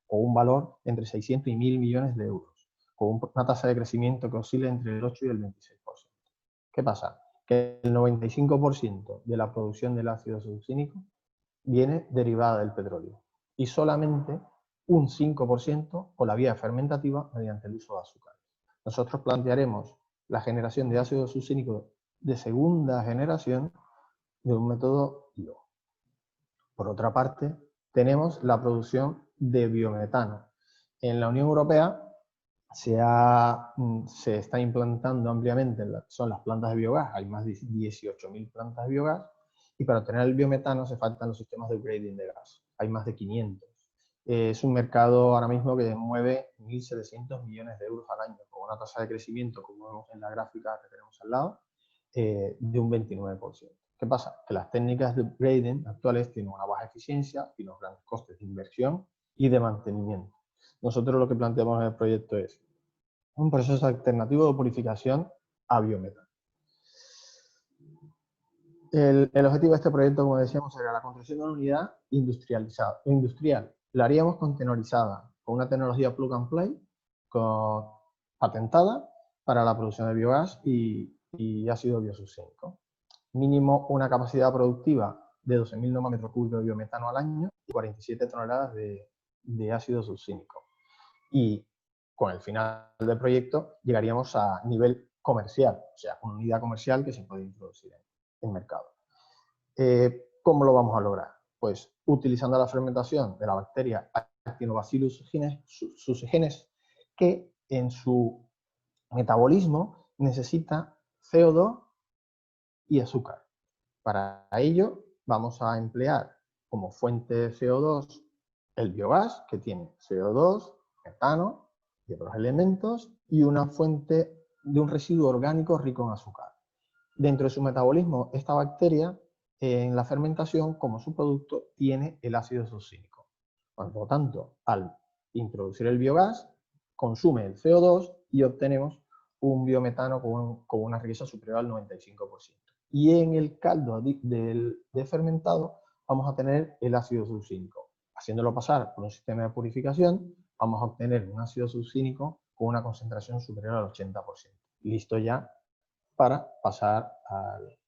S4: o un valor entre 600 y 1.000 millones de euros, con una tasa de crecimiento que oscila entre el 8 y el 26%. ¿Qué pasa? Que el 95% de la producción del ácido succínico viene derivada del petróleo y solamente un 5% por la vía fermentativa mediante el uso de azúcar. Nosotros plantearemos la generación de ácido succínico de segunda generación de un método IO. Por otra parte, tenemos la producción de biometano. En la Unión Europea se está implantando ampliamente, son las plantas de biogás, hay más de 18.000 plantas de biogás, y para obtener el biometano se faltan los sistemas de upgrading de gas, hay más de 500. Es un mercado ahora mismo que mueve 1.700 millones de euros al año, con una tasa de crecimiento, como vemos en la gráfica que tenemos al lado, de un 29%. ¿Qué pasa? Que las técnicas de upgrading actuales tienen una baja eficiencia y unos grandes costes de inversión y de mantenimiento. Nosotros lo que planteamos en el proyecto es un proceso alternativo de purificación a biometano. El objetivo de este proyecto, como decíamos, era la construcción de una unidad industrial. La haríamos containerizada, con una tecnología plug and play, patentada para la producción de biogás y ácido biosuccínico. Mínimo una capacidad productiva de 12.000 nómetros cúbicos de biometano al año y 47 toneladas de ácido succínico. Y con el final del proyecto llegaríamos a nivel comercial, o sea, una unidad comercial que se puede introducir en el mercado. ¿Cómo lo vamos a lograr? Pues utilizando la fermentación de la bacteria Actinobacillus subgenes, que en su metabolismo necesita CO2 y azúcar. Para ello vamos a emplear como fuente de CO2 el biogás, que tiene CO2, metano y otros elementos, y una fuente de un residuo orgánico rico en azúcar. Dentro de su metabolismo, esta bacteria, en la fermentación, como su producto, tiene el ácido succínico. Por lo tanto, al introducir el biogás, consume el CO2 y obtenemos un biometano con una riqueza superior al 95%. Y en el caldo de fermentado vamos a tener el ácido succínico. Haciéndolo pasar por un sistema de purificación, vamos a obtener un ácido succínico con una concentración superior al 80%. Listo ya para pasar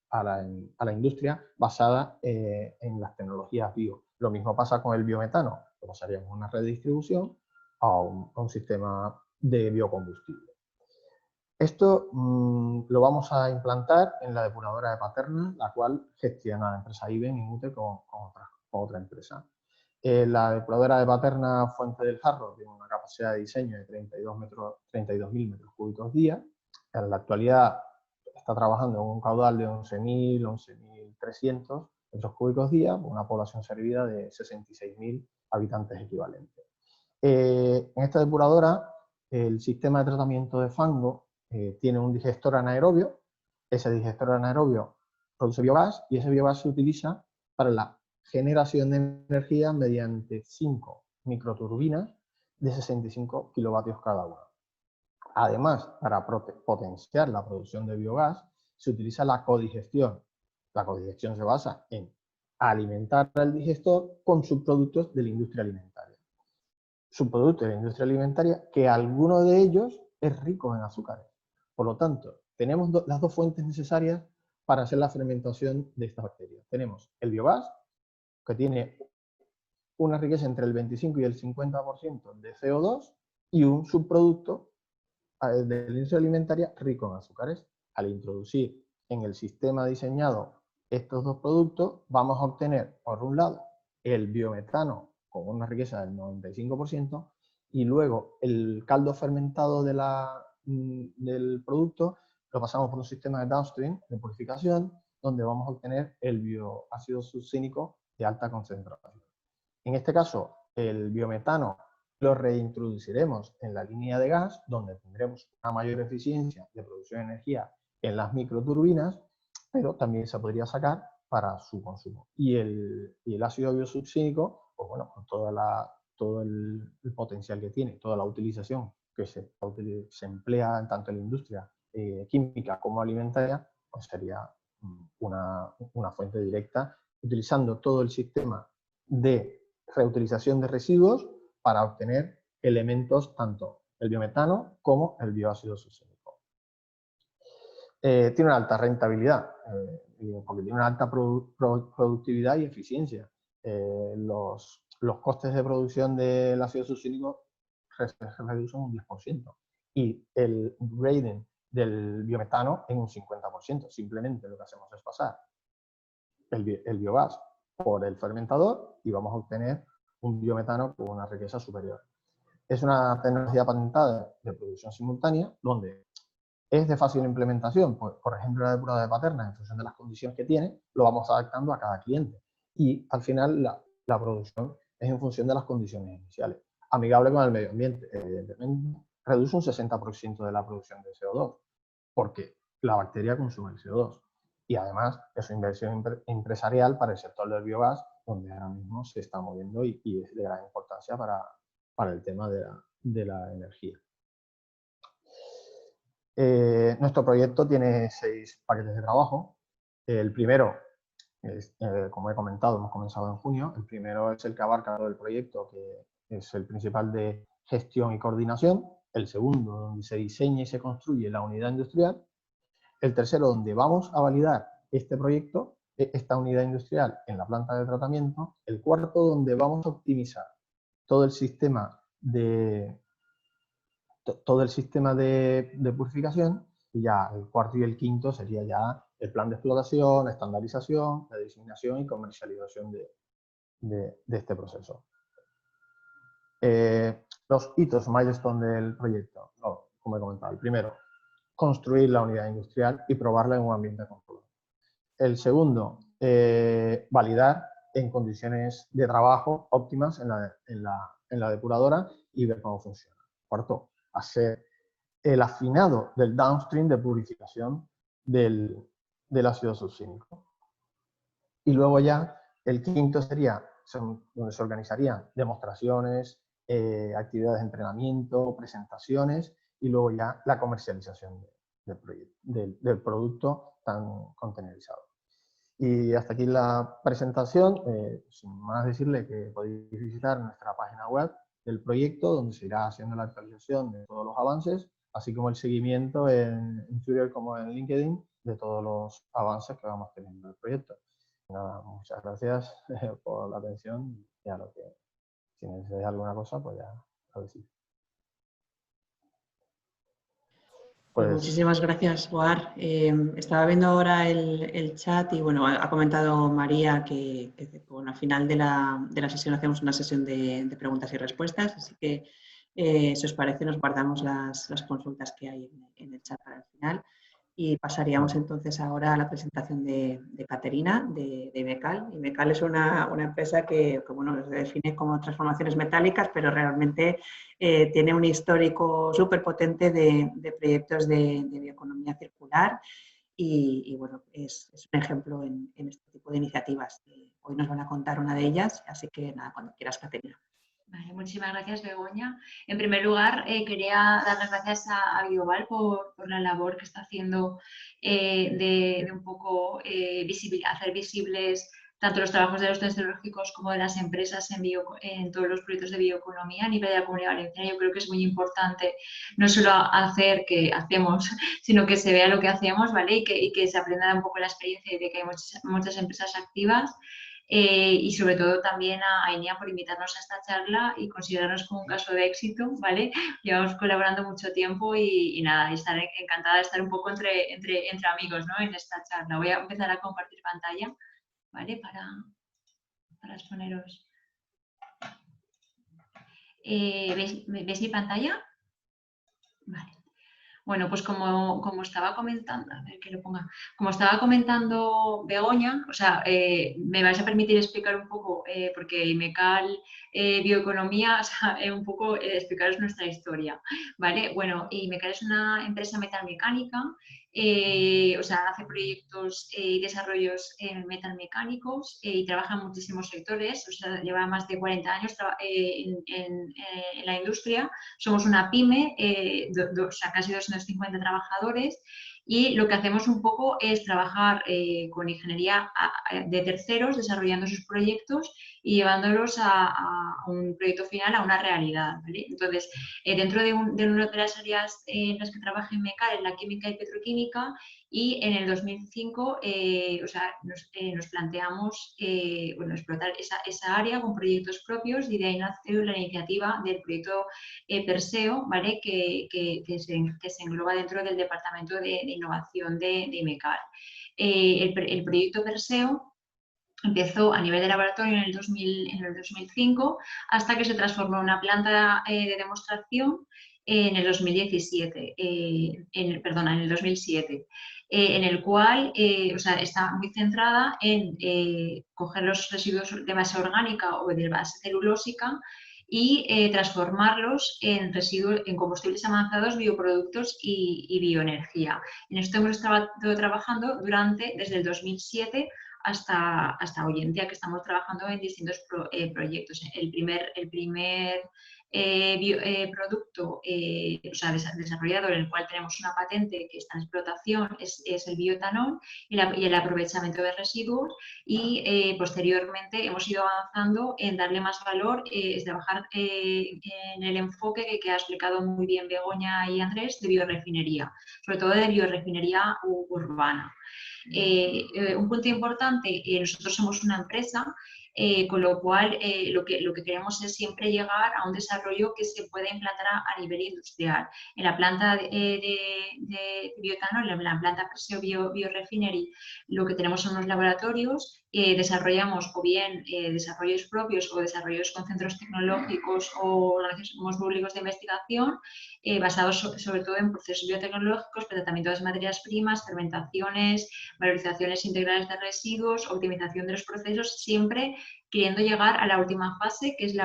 S4: a la industria basada en las tecnologías bio. Lo mismo pasa con el biometano, lo pasaríamos a una red de distribución a un sistema de biocombustible. Esto lo vamos a implantar en la depuradora de Paterna, la cual gestiona la empresa IBEN y MUTE con otra empresa. La depuradora de Paterna Fuente del Jarro tiene una capacidad de diseño de 32.000 metros cúbicos día. En la actualidad está trabajando en un caudal de 11.000, 11.300 metros cúbicos día, con una población servida de 66.000 habitantes equivalentes. En esta depuradora, el sistema de tratamiento de fango tiene un digestor anaerobio. Ese digestor anaerobio produce biogás y ese biogás se utiliza para la generación de energía mediante 5 microturbinas de 65 kilovatios cada una. Además, para potenciar la producción de biogás, se utiliza la codigestión. La codigestión se basa en alimentar al digestor con subproductos de la industria alimentaria. Subproductos de la industria alimentaria que alguno de ellos es rico en azúcares. Por lo tanto, tenemos las dos fuentes necesarias para hacer la fermentación de esta bacteria. Tenemos el biogás, que tiene una riqueza entre el 25 y el 50% de CO2, y un subproducto de la industria alimentaria rico en azúcares. Al introducir en el sistema diseñado estos dos productos, vamos a obtener, por un lado, el biometano con una riqueza del 95%, y luego el caldo fermentado del producto lo pasamos por un sistema de downstream, de purificación, donde vamos a obtener el bioácido succínico de alta concentración. En este caso, el biometano lo reintroduciremos en la línea de gas, donde tendremos una mayor eficiencia de producción de energía en las microturbinas, pero también se podría sacar para su consumo. Y el ácido biosuccínico, pues bueno, con todo el potencial que tiene, toda la utilización que se emplea tanto en la industria química como alimentaria, pues sería una fuente directa, utilizando todo el sistema de reutilización de residuos para obtener elementos, tanto el biometano como el bioácido succínico. Tiene una alta rentabilidad, porque tiene una alta productividad y eficiencia. Los costes de producción del ácido succínico se reducen un 10% y el grading del biometano en un 50%. Simplemente lo que hacemos es pasar el biogás por el fermentador y vamos a obtener un biometano con una riqueza superior. Es una tecnología patentada de producción simultánea, donde es de fácil implementación. Pues, por ejemplo, la depuradora de Paterna, en función de las condiciones que tiene, lo vamos adaptando a cada cliente. Y al final la producción es en función de las condiciones iniciales. Amigable con el medio ambiente, evidentemente, reduce un 60% de la producción de CO2, porque la bacteria consume el CO2. Y además es una inversión empresarial para el sector del biogás, donde ahora mismo se está moviendo y es de gran importancia para el tema de la energía. Nuestro proyecto tiene 6 paquetes de trabajo. El primero Como he comentado, hemos comenzado en junio. El primero es el que abarca todo el proyecto, que es el principal de gestión y coordinación. El segundo, donde se diseña y se construye la unidad industrial. El tercero, donde vamos a validar este proyecto, esta unidad industrial en la planta de tratamiento. El cuarto, donde vamos a optimizar todo el sistema de purificación. Y ya el cuarto y el quinto sería ya el plan de explotación, estandarización, la designación y comercialización de este proceso. Los hitos milestone del proyecto, como he comentado. El primero, construir la unidad industrial y probarla en un ambiente controlado. El segundo, validar en condiciones de trabajo óptimas en la depuradora y ver cómo funciona. Cuarto, hacer el afinado del downstream de purificación del ácido sulfínico. Y luego ya el quinto sería donde se organizarían demostraciones, actividades de entrenamiento, presentaciones y luego ya la comercialización del producto tan containerizado. Y hasta aquí la presentación. Sin más decirle que podéis visitar nuestra página web del proyecto, donde se irá haciendo la actualización de todos los avances, así como el seguimiento en Twitter como en LinkedIn de todos los avances que vamos teniendo en el proyecto. Nada, muchas gracias por la atención y a lo que, si necesitáis alguna cosa, pues ya lo decís.
S3: Pues muchísimas gracias, Boar. Estaba viendo ahora el chat y bueno, ha comentado María que bueno, al final de la sesión hacemos una sesión de preguntas y respuestas, así que si os parece nos guardamos las consultas que hay en el chat para el final y pasaríamos entonces ahora a la presentación de Caterina de Imecal. Imecal es una empresa que bueno, se define como transformaciones metálicas, pero realmente tiene un histórico súper potente de proyectos de bioeconomía circular y bueno, es un ejemplo en este tipo de iniciativas. Hoy nos van a contar una de ellas, así que nada, cuando quieras, Caterina.
S5: Vale, muchísimas gracias, Begoña. En primer lugar, quería dar las gracias a Bioval por la labor que está haciendo de un poco hacer visibles tanto los trabajos de los test tecnológicos como de las empresas en todos los proyectos de bioeconomía a nivel de la Comunidad Valenciana. Yo creo que es muy importante no solo hacer que hacemos, sino que se vea lo que hacemos, ¿vale? Y que se aprenda un poco la experiencia de que hay muchas empresas activas. Y sobre todo también a Ainea por invitarnos a esta charla y considerarnos como un caso de éxito, ¿vale? Llevamos colaborando mucho tiempo y nada, y estar encantada de estar un poco entre amigos, ¿no? En esta charla. Voy a empezar a compartir pantalla, ¿vale? Para exponeros. ¿Veis mi pantalla? Vale. Bueno, pues como estaba comentando, a ver que lo ponga, como estaba comentando Begoña, o sea, me vais a permitir explicar un poco, porque Imecal Bioeconomía, o sea, un poco explicaros nuestra historia, ¿vale? Bueno, Imecal es una empresa metalmecánica, o sea, hace proyectos y desarrollos metalmecánicos y trabaja en muchísimos sectores, o sea, lleva más de 40 años en la industria. Somos una pyme, o sea, casi 250 trabajadores y lo que hacemos un poco es trabajar con ingeniería de terceros, desarrollando sus proyectos y llevándolos a un proyecto final, a una realidad, ¿vale? Entonces, dentro de una de las áreas en las que trabaja Imecal, en la química y petroquímica, y en el 2005 o sea, nos planteamos bueno, explotar esa área con proyectos propios y de ahí nació la iniciativa del proyecto Perseo, ¿vale? que se engloba dentro del Departamento de Innovación de Imecal. El proyecto Perseo empezó a nivel de laboratorio en el 2005 hasta que se transformó en una planta de demostración en el 2017, perdona, en el 2007, en el cual o sea, está muy centrada en coger los residuos de base orgánica o de base celulósica y transformarlos en combustibles avanzados, bioproductos y bioenergía. En esto hemos estado trabajando desde el 2007 hasta hoy en día, que estamos trabajando en distintos proyectos. El primer producto o sea, desarrollado, en el cual tenemos una patente que está en explotación, es el bioetanol y el aprovechamiento de residuos, y posteriormente hemos ido avanzando en darle más valor, es trabajar en el enfoque que ha explicado muy bien Begoña y Andrés, de biorefinería, sobre todo de biorefinería urbana. Un punto importante, nosotros somos una empresa, con lo cual lo que queremos es siempre llegar a un desarrollo que se pueda implantar a nivel industrial. En la planta de bioetanol, en la planta Perseo Biorefinery, lo que tenemos son unos laboratorios, desarrollamos o bien desarrollos propios o desarrollos con centros tecnológicos o organismos públicos de investigación, basados sobre todo en procesos biotecnológicos, tratamiento de las materias primas, fermentaciones, valorizaciones integrales de residuos, optimización de los procesos, siempre queriendo llegar a la última fase, que es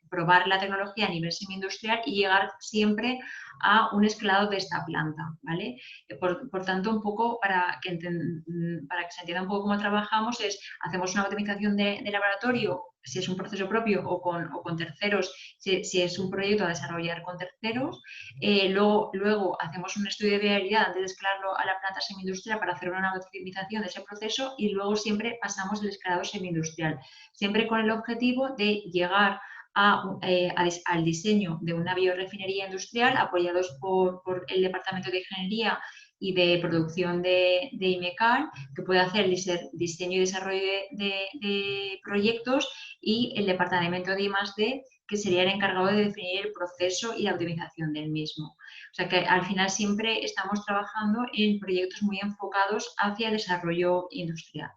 S5: probar la tecnología a nivel semi-industrial y llegar siempre a un escalado de esta planta, ¿vale? Por tanto, un poco para que se entienda un poco cómo trabajamos, hacemos una optimización de laboratorio, si es un proceso propio o con terceros, si es un proyecto a desarrollar con terceros. Luego hacemos un estudio de viabilidad antes de escalarlo a la planta semi-industrial para hacer una optimización de ese proceso, y luego siempre pasamos el escalado semi-industrial, siempre con el objetivo de llegar al diseño de una biorefinería industrial, apoyados por el Departamento de Ingeniería y de Producción de IMECAL, que puede hacer el diseño y desarrollo de proyectos, y el Departamento de I+D, que sería el encargado de definir el proceso y la optimización del mismo. O sea que al final siempre estamos trabajando en proyectos muy enfocados hacia el desarrollo industrial.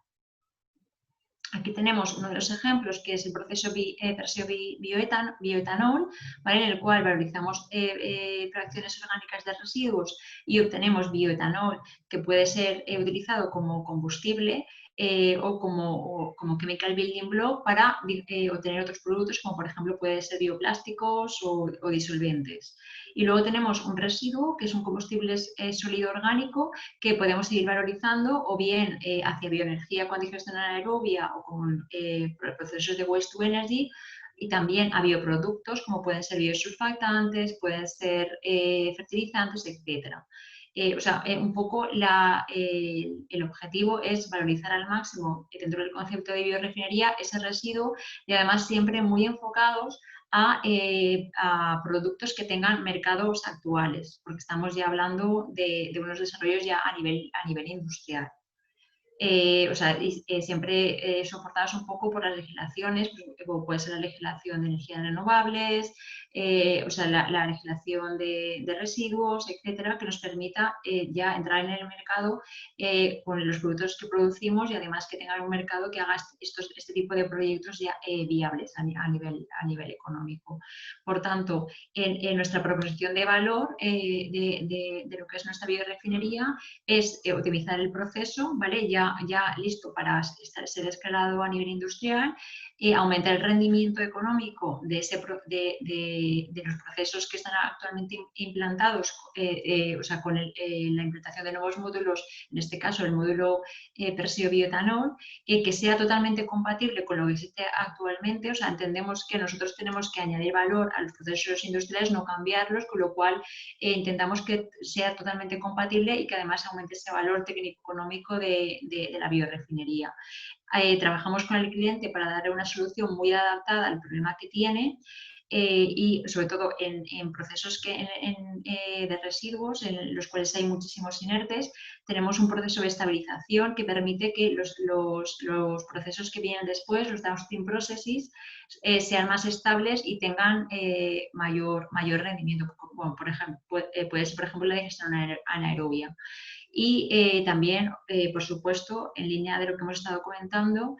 S5: Aquí tenemos uno de los ejemplos, que es el proceso Perseo bioetanol, ¿vale? En el cual valorizamos fracciones orgánicas de residuos y obtenemos bioetanol, que puede ser utilizado como combustible o como chemical building block para obtener otros productos, como por ejemplo puede ser bioplásticos o disolventes. Y luego tenemos un residuo, que es un combustible sólido orgánico, que podemos seguir valorizando o bien hacia bioenergía con digestión anaerobia o con procesos de waste to energy, y también a bioproductos como pueden ser biosurfactantes, pueden ser fertilizantes, etc. Un poco el objetivo es valorizar al máximo dentro del concepto de biorefinería ese residuo, y además siempre muy enfocados a productos que tengan mercados actuales, porque estamos ya hablando de unos desarrollos ya a nivel industrial. Siempre soportados un poco por las legislaciones, como puede ser la legislación de energías renovables, la legislación de residuos, etcétera, que nos permita ya entrar en el mercado con los productos que producimos, y además que tengan un mercado que haga este tipo de proyectos ya viables a nivel económico. Por tanto, en nuestra proposición de valor de lo que es nuestra biorefinería es optimizar el proceso, ¿vale? Ya listo para ser escalado a nivel industrial, aumentar el rendimiento económico de los procesos que están actualmente implantados, con la implantación de nuevos módulos, en este caso el módulo Perseo bioetanol, que sea totalmente compatible con lo que existe actualmente. O sea, entendemos que nosotros tenemos que añadir valor a los procesos industriales, no cambiarlos, con lo cual intentamos que sea totalmente compatible y que además aumente ese valor técnico-económico de la biorefinería. Trabajamos con el cliente para darle una solución muy adaptada al problema que tiene, y sobre todo en procesos de residuos en los cuales hay muchísimos inertes. Tenemos un proceso de estabilización que permite que los procesos que vienen después, los downstream processes, sean más estables y tengan mayor rendimiento. Bueno, por ejemplo, puede ser, por ejemplo, la digestión anaerobia. Y también, por supuesto, en línea de lo que hemos estado comentando,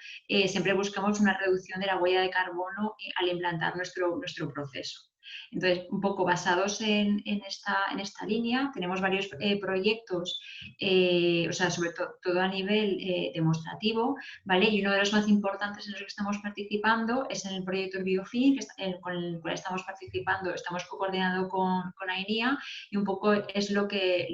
S5: siempre buscamos una reducción de la huella de carbono al implantar nuestro proceso. Entonces, un poco basados en esta línea, tenemos varios proyectos, o sea, sobre todo a nivel demostrativo, ¿vale? Y uno de los más importantes en los que estamos participando es en el proyecto Biofin, con el cual estamos participando, estamos coordinando con AENIA, y un poco es lo que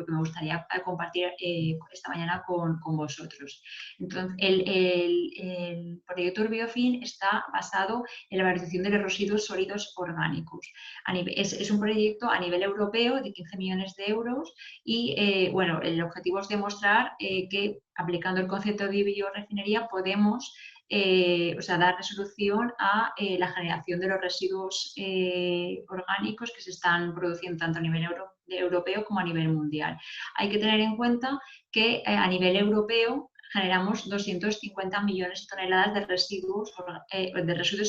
S5: me gustaría compartir esta mañana con vosotros. Entonces, el proyecto Biofin está basado en la valorización de los residuos sólidos orgánicos. Es un proyecto a nivel europeo de 15 millones de euros y bueno, el objetivo es demostrar que aplicando el concepto de biorefinería podemos o sea, dar resolución a la generación de los residuos orgánicos que se están produciendo tanto a nivel europeo como a nivel mundial. Hay que tener en cuenta que a nivel europeo generamos 250 millones de toneladas de residuos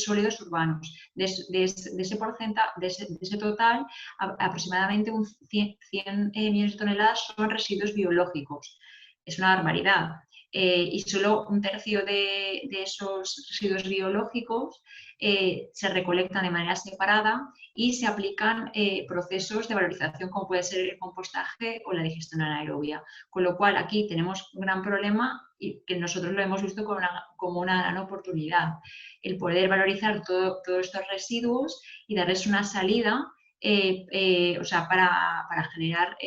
S5: sólidos urbanos. De ese total, aproximadamente 100 millones de toneladas son residuos biológicos. Es una barbaridad. Y solo un tercio de esos residuos biológicos se recolectan de manera separada y se aplican procesos de valorización como puede ser el compostaje o la digestión anaerobia. Con lo cual aquí tenemos un gran problema y que nosotros lo hemos visto como una gran oportunidad. El poder valorizar todos estos residuos y darles una salida o sea, para generar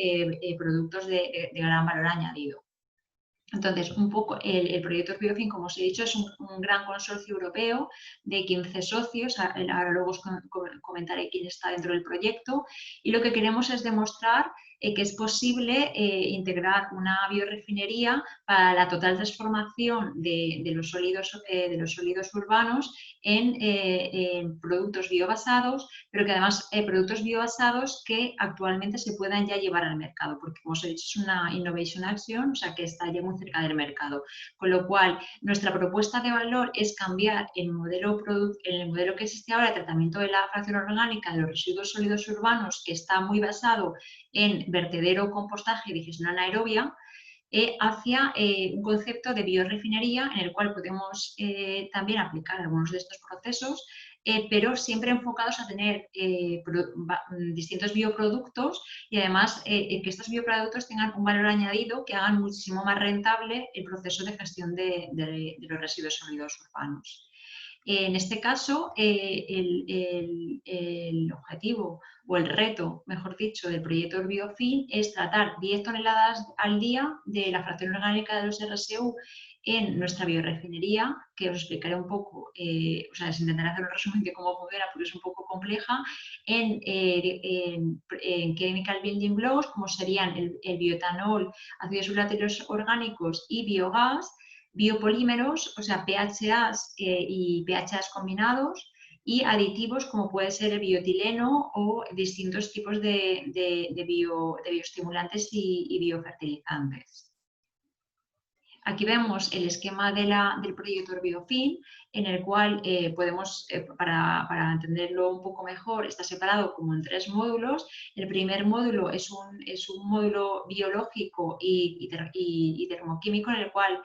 S5: productos de gran valor añadido. Entonces, un poco el proyecto Biofin, como os he dicho, es un gran consorcio europeo de 15 socios. Ahora luego os comentaré quién está dentro del proyecto. Y lo que queremos es demostrar que es posible integrar una biorefinería para la total transformación de los sólidos urbanos en productos biobasados, pero que además productos biobasados que actualmente se puedan ya llevar al mercado, porque como os he dicho es una innovation action, o sea que está ya muy cerca del mercado. Con lo cual, nuestra propuesta de valor es cambiar el modelo que existe ahora de tratamiento de la fracción orgánica de los residuos sólidos urbanos, que está muy basado en vertedero, compostaje y digestión anaerobia, hacia un concepto de biorefinería en el cual podemos también aplicar algunos de estos procesos, pero siempre enfocados a tener distintos bioproductos y además que estos bioproductos tengan un valor añadido que hagan muchísimo más rentable el proceso de gestión de los residuos sólidos urbanos. En este caso, el objetivo o el reto, mejor dicho, del proyecto Biofin es tratar 10 toneladas al día de la fracción orgánica de los RSU en nuestra biorefinería, que os explicaré un poco, o sea, intentaré hacer un resumen de cómo funciona porque es un poco compleja, en Chemical Building Blocks, como serían el bioetanol, ácidos volátiles orgánicos y biogás, biopolímeros, o sea, PHAs y PHAs combinados, y aditivos como puede ser el bioetileno o distintos tipos de bioestimulantes y biofertilizantes. Aquí vemos el esquema del proyecto Biofin, en el cual podemos, para entenderlo un poco mejor, está separado como en 3 módulos. El primer módulo es un módulo biológico y termoquímico, en el cual o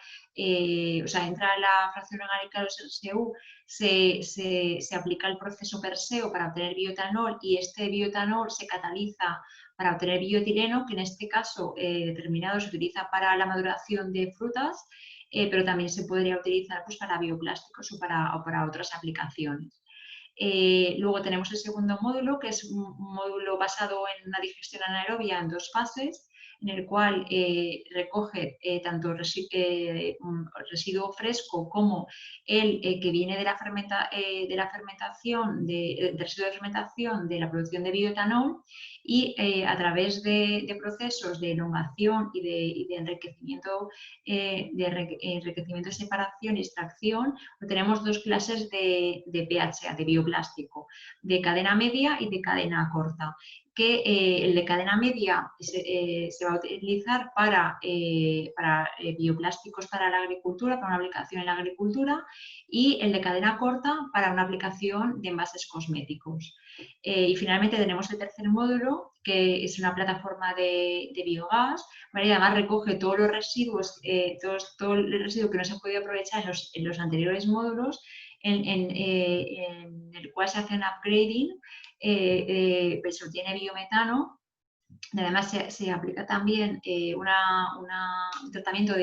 S5: sea, entra la fracción orgánica de los RSU, se aplica el proceso Perseo para obtener bioetanol y este bioetanol se cataliza para obtener bioetileno, que en este caso determinado se utiliza para la maduración de frutas, pero también se podría utilizar pues, para bioplásticos o para otras aplicaciones. Luego tenemos el segundo módulo, que es un módulo basado en una digestión anaerobia en 2 fases, en el cual recoge tanto residuo fresco como el que viene de la fermentación, de residuo de fermentación de la producción de bioetanol, y a través de procesos de elongación y de enriquecimiento, separación y extracción, tenemos 2 clases de PHA, de bioplástico, de cadena media y de cadena corta, que el de cadena media se va a utilizar para bioplásticos para la agricultura, para una aplicación en la agricultura, y el de cadena corta para una aplicación de envases cosméticos. Y finalmente tenemos el tercer módulo, que es una plataforma de biogás, ¿vale? Y además recoge todos los residuos, todo el residuo que no se ha podido aprovechar en los anteriores módulos, en el cual se hace un upgrading, pues se obtiene biometano. Además, se aplica también un tratamiento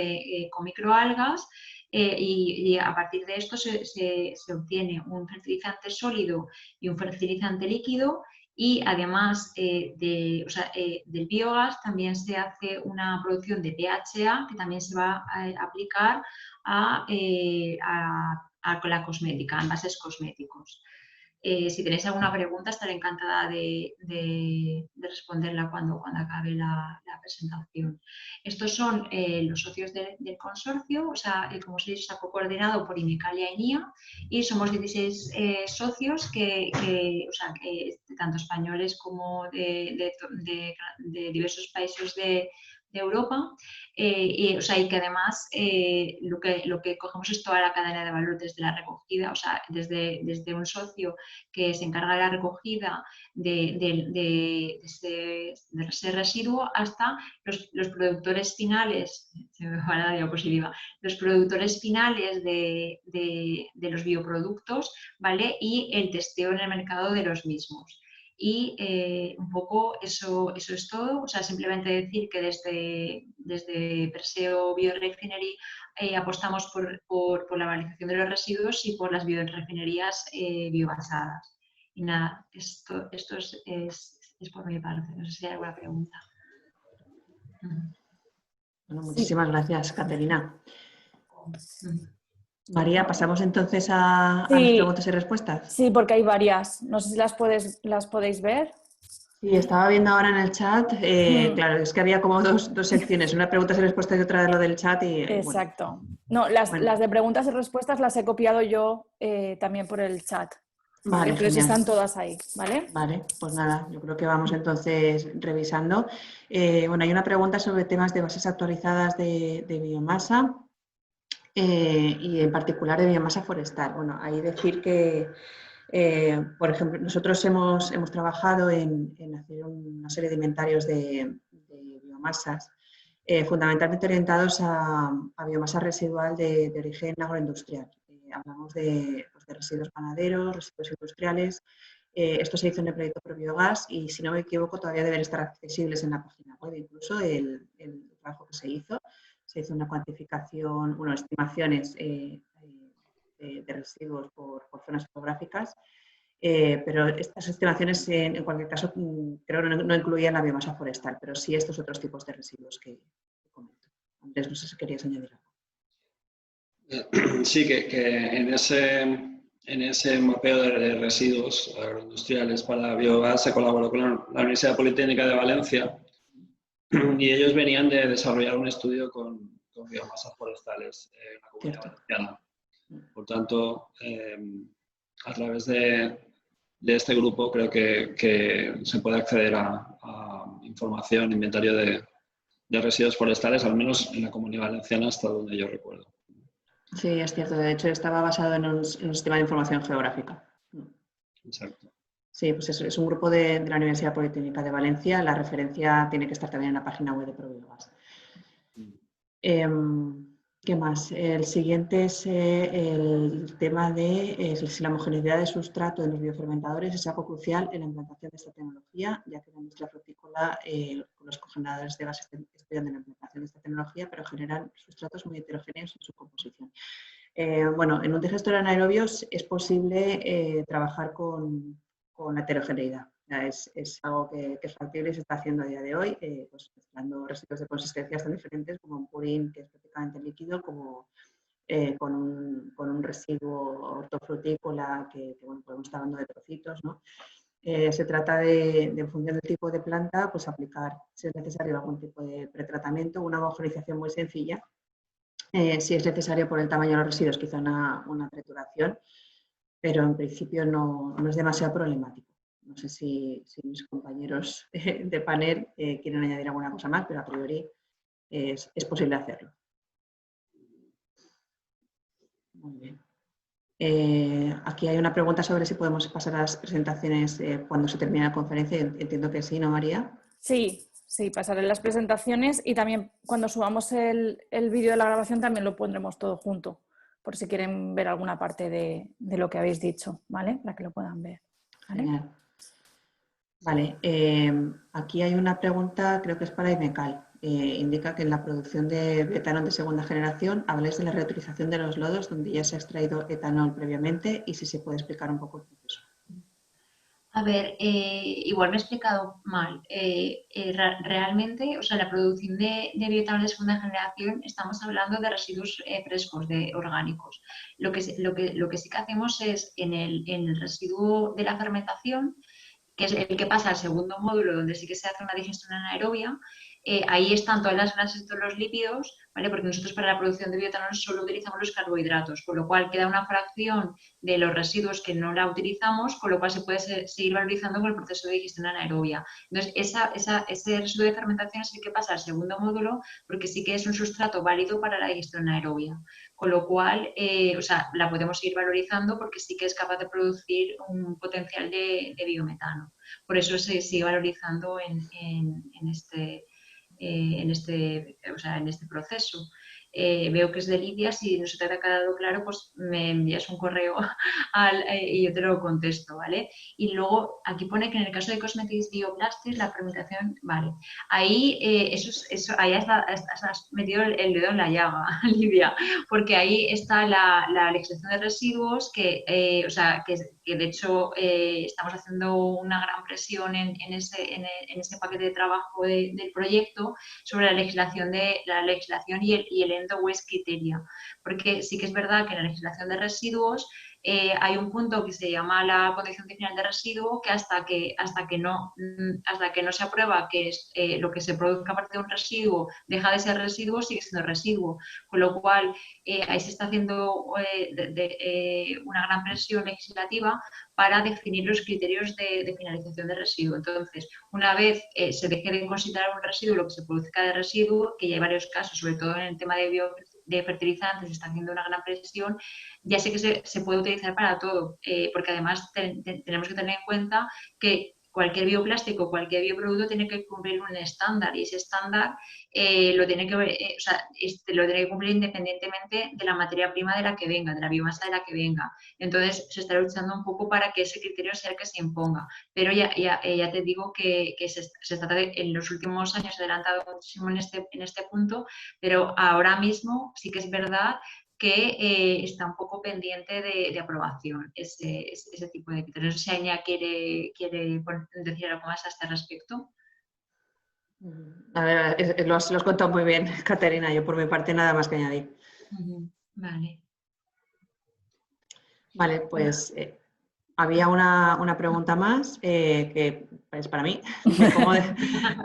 S5: con microalgas y a partir de esto se obtiene un fertilizante sólido y un fertilizante líquido. Y además del biogás también se hace una producción de PHA que también se va a aplicar a la cosmética, a envases cosméticos. Si tenéis alguna pregunta, estaré encantada de responderla cuando acabe la presentación. Estos son los socios del consorcio, o sea, como os he dicho, está coordinado por Imicalia y NIA, y somos 16 socios que tanto españoles como de diversos países de Europa, y que además lo que cogemos es toda la cadena de valor desde la recogida, o sea, desde un socio que se encarga de la recogida de ese residuo hasta los productores finales, se me va la diapositiva, los productores finales de los bioproductos, ¿vale? Y el testeo en el mercado de los mismos. Y un poco eso es todo, o sea, simplemente decir que desde Perseo Biorefinery apostamos por la valorización de los residuos y por las biorefinerías biobasadas. Y nada, esto es por mi parte, no sé si hay alguna pregunta.
S3: Bueno, muchísimas gracias, Caterina. María, ¿pasamos entonces a las preguntas y respuestas?
S6: Sí, porque hay varias. No sé si las podéis ver.
S3: Sí, estaba viendo ahora en el chat. Claro, es que había como dos secciones, una preguntas y respuestas y otra de lo del chat.
S6: Exacto. No, las de preguntas y respuestas las he copiado yo también por el chat.
S3: Vale,
S6: entonces están todas ahí, ¿vale?
S3: Vale, pues nada, yo creo que vamos entonces revisando. Hay una pregunta sobre temas de bases actualizadas de biomasa. Y en particular de biomasa forestal. Bueno, ahí decir que, por ejemplo, nosotros hemos trabajado en hacer una serie de inventarios de biomasas, fundamentalmente orientados a biomasa residual de origen agroindustrial. Hablamos de residuos ganaderos, residuos industriales. Esto se hizo en el proyecto ProBiogas y, si no me equivoco, todavía deben estar accesibles en la página web, incluso el trabajo que se hizo una cuantificación, estimaciones de residuos por zonas geográficas, pero estas estimaciones en cualquier caso creo que no incluían la biomasa forestal, pero sí estos otros tipos de residuos que comento. Andrés, no sé si querías añadir algo.
S2: Sí, que en ese mapeo de residuos agroindustriales para biogás se colaboró con la Universidad Politécnica de Valencia. Y ellos venían de desarrollar un estudio con biomasas forestales en la Comunidad Valenciana. Por tanto, a través de este grupo creo que se puede acceder a información, inventario de residuos forestales, al menos en la Comunidad Valenciana, hasta donde yo recuerdo.
S3: Sí, es cierto. De hecho, estaba basado en un sistema de información geográfica.
S2: Exacto.
S3: Sí, pues es un grupo de la Universidad Politécnica de Valencia. La referencia tiene que estar también en la página web de ProBiogas. ¿Qué más? El siguiente es el tema de si la homogeneidad de sustrato en los biofermentadores es algo crucial en la implantación de esta tecnología, ya que en la industria frutícola los cogeneradores de gases estudian la implantación de esta tecnología, pero generan sustratos muy heterogéneos en su composición. En un digestor anaerobio es posible trabajar con la heterogeneidad. Es algo que es factible y se está haciendo a día de hoy, mezclando residuos de consistencias tan diferentes como un purín, que es prácticamente líquido, como con un residuo hortofrutícola que podemos estar hablando de trocitos, ¿no? Se trata de, en función del tipo de planta, pues aplicar, si es necesario, algún tipo de pretratamiento, una homogenización muy sencilla. Si es necesario por el tamaño de los residuos, quizá una trituración, pero en principio no es demasiado problemático. No sé si mis compañeros de panel quieren añadir alguna cosa más, pero a priori es posible hacerlo. Muy bien. Aquí hay una pregunta sobre si podemos pasar a las presentaciones cuando se termine la conferencia. Entiendo que sí, ¿no, María?
S6: Sí, pasaré las presentaciones y también cuando subamos el vídeo de la grabación también lo pondremos todo junto por si quieren ver alguna parte de lo que habéis dicho, ¿vale? Para que lo puedan ver. ¿Vale?
S3: Genial. Vale, aquí hay una pregunta, creo que es para Imecal. Indica que en la producción de etanol de segunda generación habláis de la reutilización de los lodos donde ya se ha extraído etanol previamente y si se puede explicar un poco el proceso.
S5: A ver, igual me he explicado mal. Realmente, o sea, la producción de bioetanol de segunda generación, estamos hablando de residuos frescos, de orgánicos. Lo que sí que hacemos es en el residuo de la fermentación, que es el que pasa al segundo módulo, donde sí que se hace una digestión anaerobia, ahí están todas las grasas y todos los lípidos, ¿vale? Porque nosotros para la producción de bioetanol solo utilizamos los carbohidratos, con lo cual queda una fracción de los residuos que no la utilizamos, con lo cual se puede seguir valorizando con el proceso de digestión anaerobia. Entonces, ese residuo de fermentación es el que pasa al segundo módulo, porque sí que es un sustrato válido para la digestión anaerobia. Con lo cual, o sea, la podemos seguir valorizando porque sí que es capaz de producir un potencial de biometano. Por eso se sigue valorizando en este proceso. Veo que es de Lidia, si no se te ha quedado claro, pues me envías un correo y yo te lo contesto, ¿vale? Y luego aquí pone que en el caso de Cosmetics Bioplastics la fermentación, vale. Ahí, ahí has metido el dedo en la llaga, Lidia, porque ahí está la legislación de residuos que de hecho estamos haciendo una gran presión en ese paquete de trabajo del proyecto sobre la legislación y el End of Waste Criteria, porque sí que es verdad que en la legislación de residuos hay un punto que se llama la condición final de residuo, que hasta que no se aprueba que lo que se produzca a partir de un residuo deja de ser residuo, sigue siendo residuo, con lo cual ahí se está haciendo una gran presión legislativa para definir los criterios de finalización de residuo. Entonces, una vez se deje de considerar un residuo lo que se produzca de residuo, que ya hay varios casos, sobre todo en el tema de fertilizantes, se está haciendo una gran presión, ya sé que se puede utilizar para todo, porque además tenemos que tener en cuenta que cualquier bioplástico, cualquier bioproducto tiene que cumplir un estándar y ese estándar lo tiene que cumplir independientemente de la materia prima de la que venga, de la biomasa de la que venga. Entonces se está luchando un poco para que ese criterio sea el que se imponga. Pero ya te digo que se trata en los últimos años se ha adelantado muchísimo en este punto, pero ahora mismo sí que es verdad que está un poco pendiente de aprobación ese tipo de criterios. No sé si Aina quiere decir algo más a este respecto.
S3: A ver, lo has contado muy bien, Caterina. Yo por mi parte nada más que añadir.
S5: Vale.
S3: Vale, pues había una pregunta más que es para mí.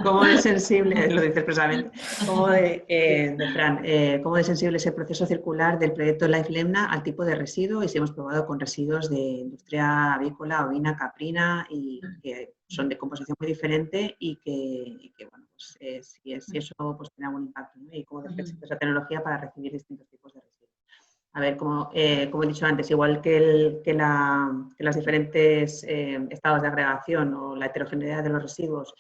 S3: ¿Cómo de sensible, lo dice expresamente, de Fran, cómo de sensible es el proceso circular del proyecto Life Lemna al tipo de residuo y si hemos probado con residuos de industria avícola, ovina, caprina y que son de composición muy diferente y que bueno, pues, si eso pues, tiene algún impacto, ¿no? Y cómo de flexible es la tecnología para recibir distintos tipos de residuos. A ver, como he dicho antes, igual que los diferentes estados de agregación o la heterogeneidad de los residuos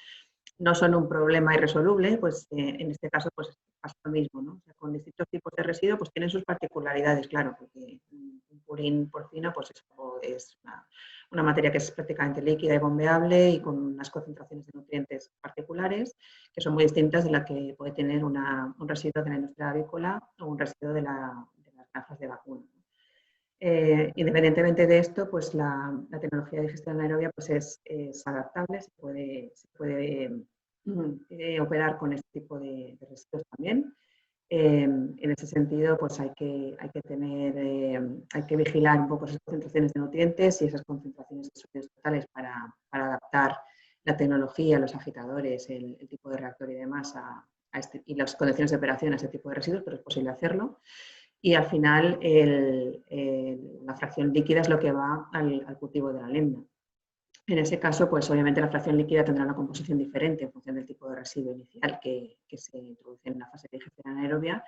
S3: no son un problema irresoluble, pues en este caso pues pasa lo mismo, ¿no? O sea, con distintos tipos de residuos pues tienen sus particularidades, claro, porque un purín porcino pues es una materia que es prácticamente líquida y bombeable y con unas concentraciones de nutrientes particulares que son muy distintas de la que puede tener un residuo de la industria avícola o un residuo de las granjas de vacuna. Independientemente de esto, pues la tecnología de gestión anaerobia pues es adaptable, se puede operar con este tipo de residuos también. En ese sentido, pues hay que vigilar un poco esas concentraciones de nutrientes y esas concentraciones de sólidos totales para adaptar la tecnología, los agitadores, el tipo de reactor y demás y las condiciones de operación a este tipo de residuos, pero es posible hacerlo. Y al final la fracción líquida es lo que va al cultivo de la lemna. En ese caso, pues obviamente la fracción líquida tendrá una composición diferente en función del tipo de residuo inicial que se introduce en la fase de digestión anaerobia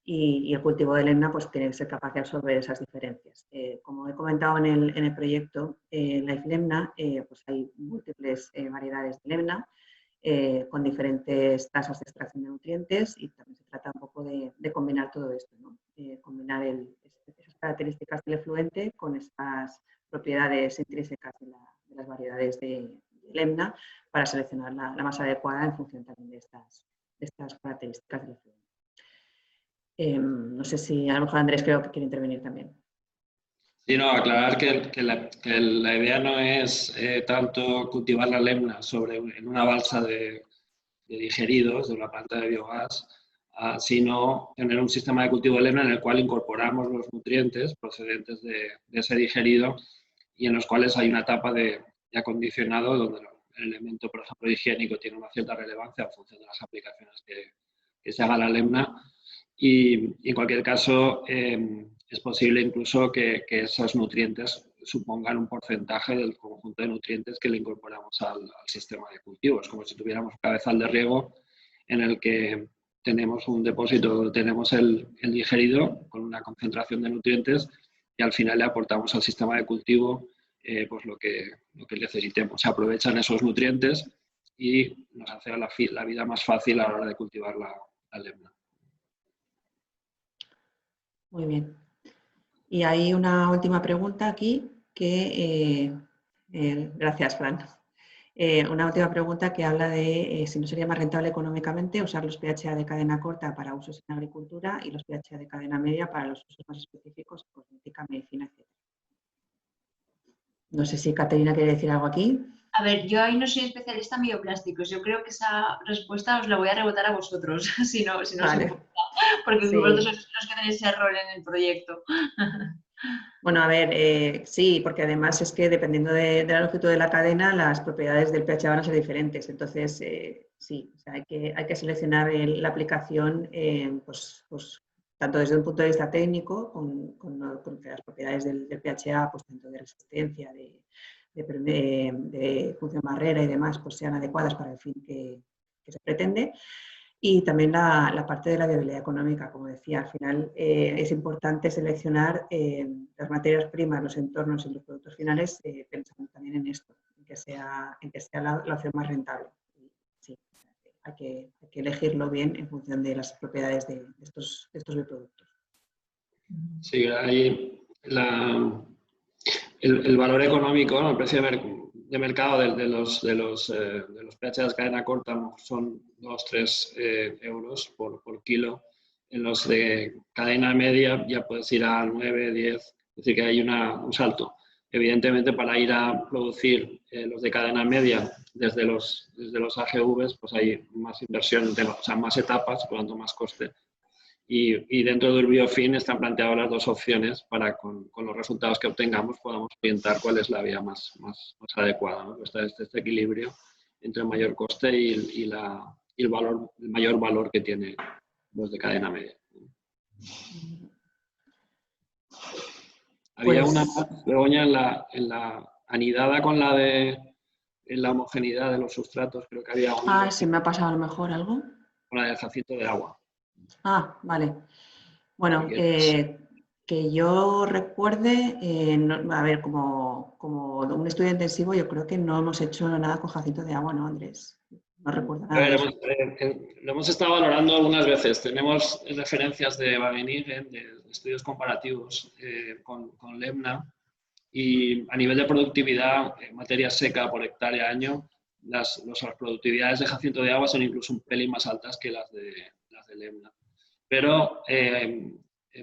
S3: y el cultivo de lemna pues tiene que ser capaz de absorber esas diferencias. Como he comentado en el proyecto Life Lemna, pues hay múltiples variedades de lemna con diferentes tasas de extracción de nutrientes y también se trata un poco de combinar todo esto, ¿no? Combinar esas características del efluente con estas propiedades intrínsecas de las variedades de lemna para seleccionar la más adecuada en función también de estas características del efluente. No sé si a lo mejor Andrés creo que quiere intervenir también.
S2: Sí, no, aclarar que la idea no es tanto cultivar la lemna en una balsa de digeridos de una planta de biogás, sino tener un sistema de cultivo de lemna en el cual incorporamos los nutrientes procedentes de ese digerido y en los cuales hay una etapa de acondicionado donde el elemento, por ejemplo, higiénico tiene una cierta relevancia en función de las aplicaciones que se haga la lemna y en cualquier caso es posible incluso que esos nutrientes supongan un porcentaje del conjunto de nutrientes que le incorporamos al sistema de cultivo. Es como si tuviéramos un cabezal de riego en el que tenemos un depósito, tenemos el digerido con una concentración de nutrientes y al final le aportamos al sistema de cultivo pues lo que necesitemos. Se aprovechan esos nutrientes y nos hace la vida más fácil a la hora de cultivar la lemna.
S3: Muy bien. Y hay una última pregunta aquí que, gracias, Fran. Una última pregunta que habla de si no sería más rentable económicamente usar los PHA de cadena corta para usos en agricultura y los PHA de cadena media para los usos más específicos, cosmética, medicina, etc. No sé si Caterina quiere decir algo aquí.
S5: A ver, yo ahí no soy especialista en bioplásticos. Yo creo que esa respuesta os la voy a rebotar a vosotros, si no os importa, porque
S3: Sí.
S5: vosotros sois los que tenéis ese rol en el proyecto.
S3: Bueno, a ver, sí, porque además es que dependiendo de la longitud de la cadena, las propiedades del PHA van a ser diferentes. Entonces, sí, o sea, hay que seleccionar la aplicación pues, tanto desde un punto de vista técnico, con las propiedades del PHA, pues tanto de resistencia, de función barrera y demás, pues sean adecuadas para el fin que se pretende. Y también la parte de la viabilidad económica, como decía, al final es importante seleccionar las materias primas, los entornos y los productos finales pensando también en esto, en que sea la opción más rentable. Sí, hay que elegirlo bien en función de las propiedades de estos bioproductos.
S2: Sí, ahí el valor económico, ¿no? El precio de mercado de los PHA de cadena corta son 2-3 euros por kilo. En los de cadena media ya puedes ir a 9, 10, es decir que hay un salto. Evidentemente, para ir a producir los de cadena media desde los AGVs, pues hay más inversión, o sea, más etapas, por lo tanto más coste. Y dentro del biofin están planteadas las dos opciones para con los resultados que obtengamos podamos orientar cuál es la vía más adecuada, ¿no? Está este equilibrio entre el mayor coste y el mayor valor que tiene los de cadena media. Había una Begoña en la anidada con en la homogeneidad de los sustratos, creo que había una.
S3: ¿Se me ha pasado a lo mejor algo?
S2: Con la del jacito de agua.
S3: Vale. Bueno, que yo recuerde, a ver, como un estudio intensivo, yo creo que no hemos hecho nada con jacito de agua, ¿no, Andrés? No recuerdo nada de eso.
S2: Lo hemos estado valorando algunas veces. Tenemos referencias de Wageningen, de estudios comparativos con lemna, y a nivel de productividad, materia seca por hectárea año, las productividades de jacinto de agua son incluso un pelín más altas que las de lemna. Pero,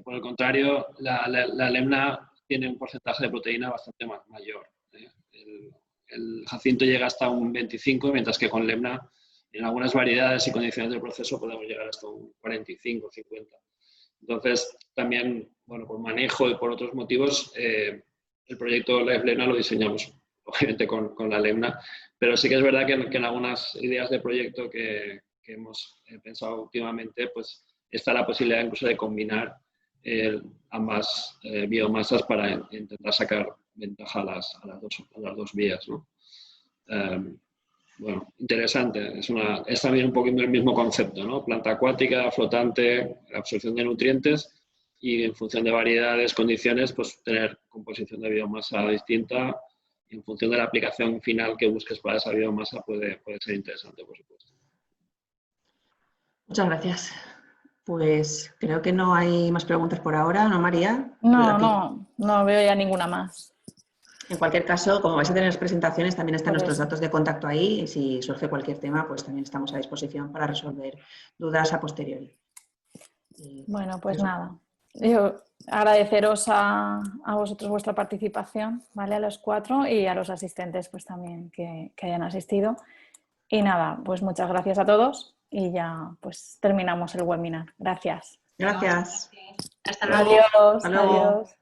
S2: por el contrario, la lemna tiene un porcentaje de proteína bastante mayor. El jacinto llega hasta un 25, mientras que con lemna, en algunas variedades y condiciones del proceso, podemos llegar hasta un 45, 50. Entonces, también, bueno, por manejo y por otros motivos, el proyecto Life Lemna lo diseñamos, obviamente, con la lemna, pero sí que es verdad que en algunas ideas de proyecto que hemos pensado últimamente, pues está la posibilidad incluso de combinar ambas biomasas para intentar sacar ventaja a las dos vías, ¿no? Bueno, interesante. Es también un poquito el mismo concepto, ¿no? Planta acuática, flotante, absorción de nutrientes y en función de variedades, condiciones, pues tener composición de biomasa distinta y en función de la aplicación final que busques para esa biomasa puede ser interesante, por supuesto.
S3: Muchas gracias. Pues creo que no hay más preguntas por ahora, ¿no, María?
S6: No veo ya ninguna más.
S3: En cualquier caso, como vais a tener las presentaciones, también están
S6: Por
S3: nuestros
S6: eso.
S3: datos de contacto ahí y si surge cualquier tema, pues también estamos a disposición para resolver dudas a posteriori.
S6: Bueno, pues
S3: eso.
S6: nada. Yo agradeceros a vosotros vuestra participación, ¿vale? A los 4 y a los asistentes pues también que hayan asistido. Y nada, pues muchas gracias a todos y ya pues terminamos el webinar. Gracias.
S3: Gracias.
S5: Hasta luego.
S6: Adiós.
S3: Hasta luego.
S6: Adiós.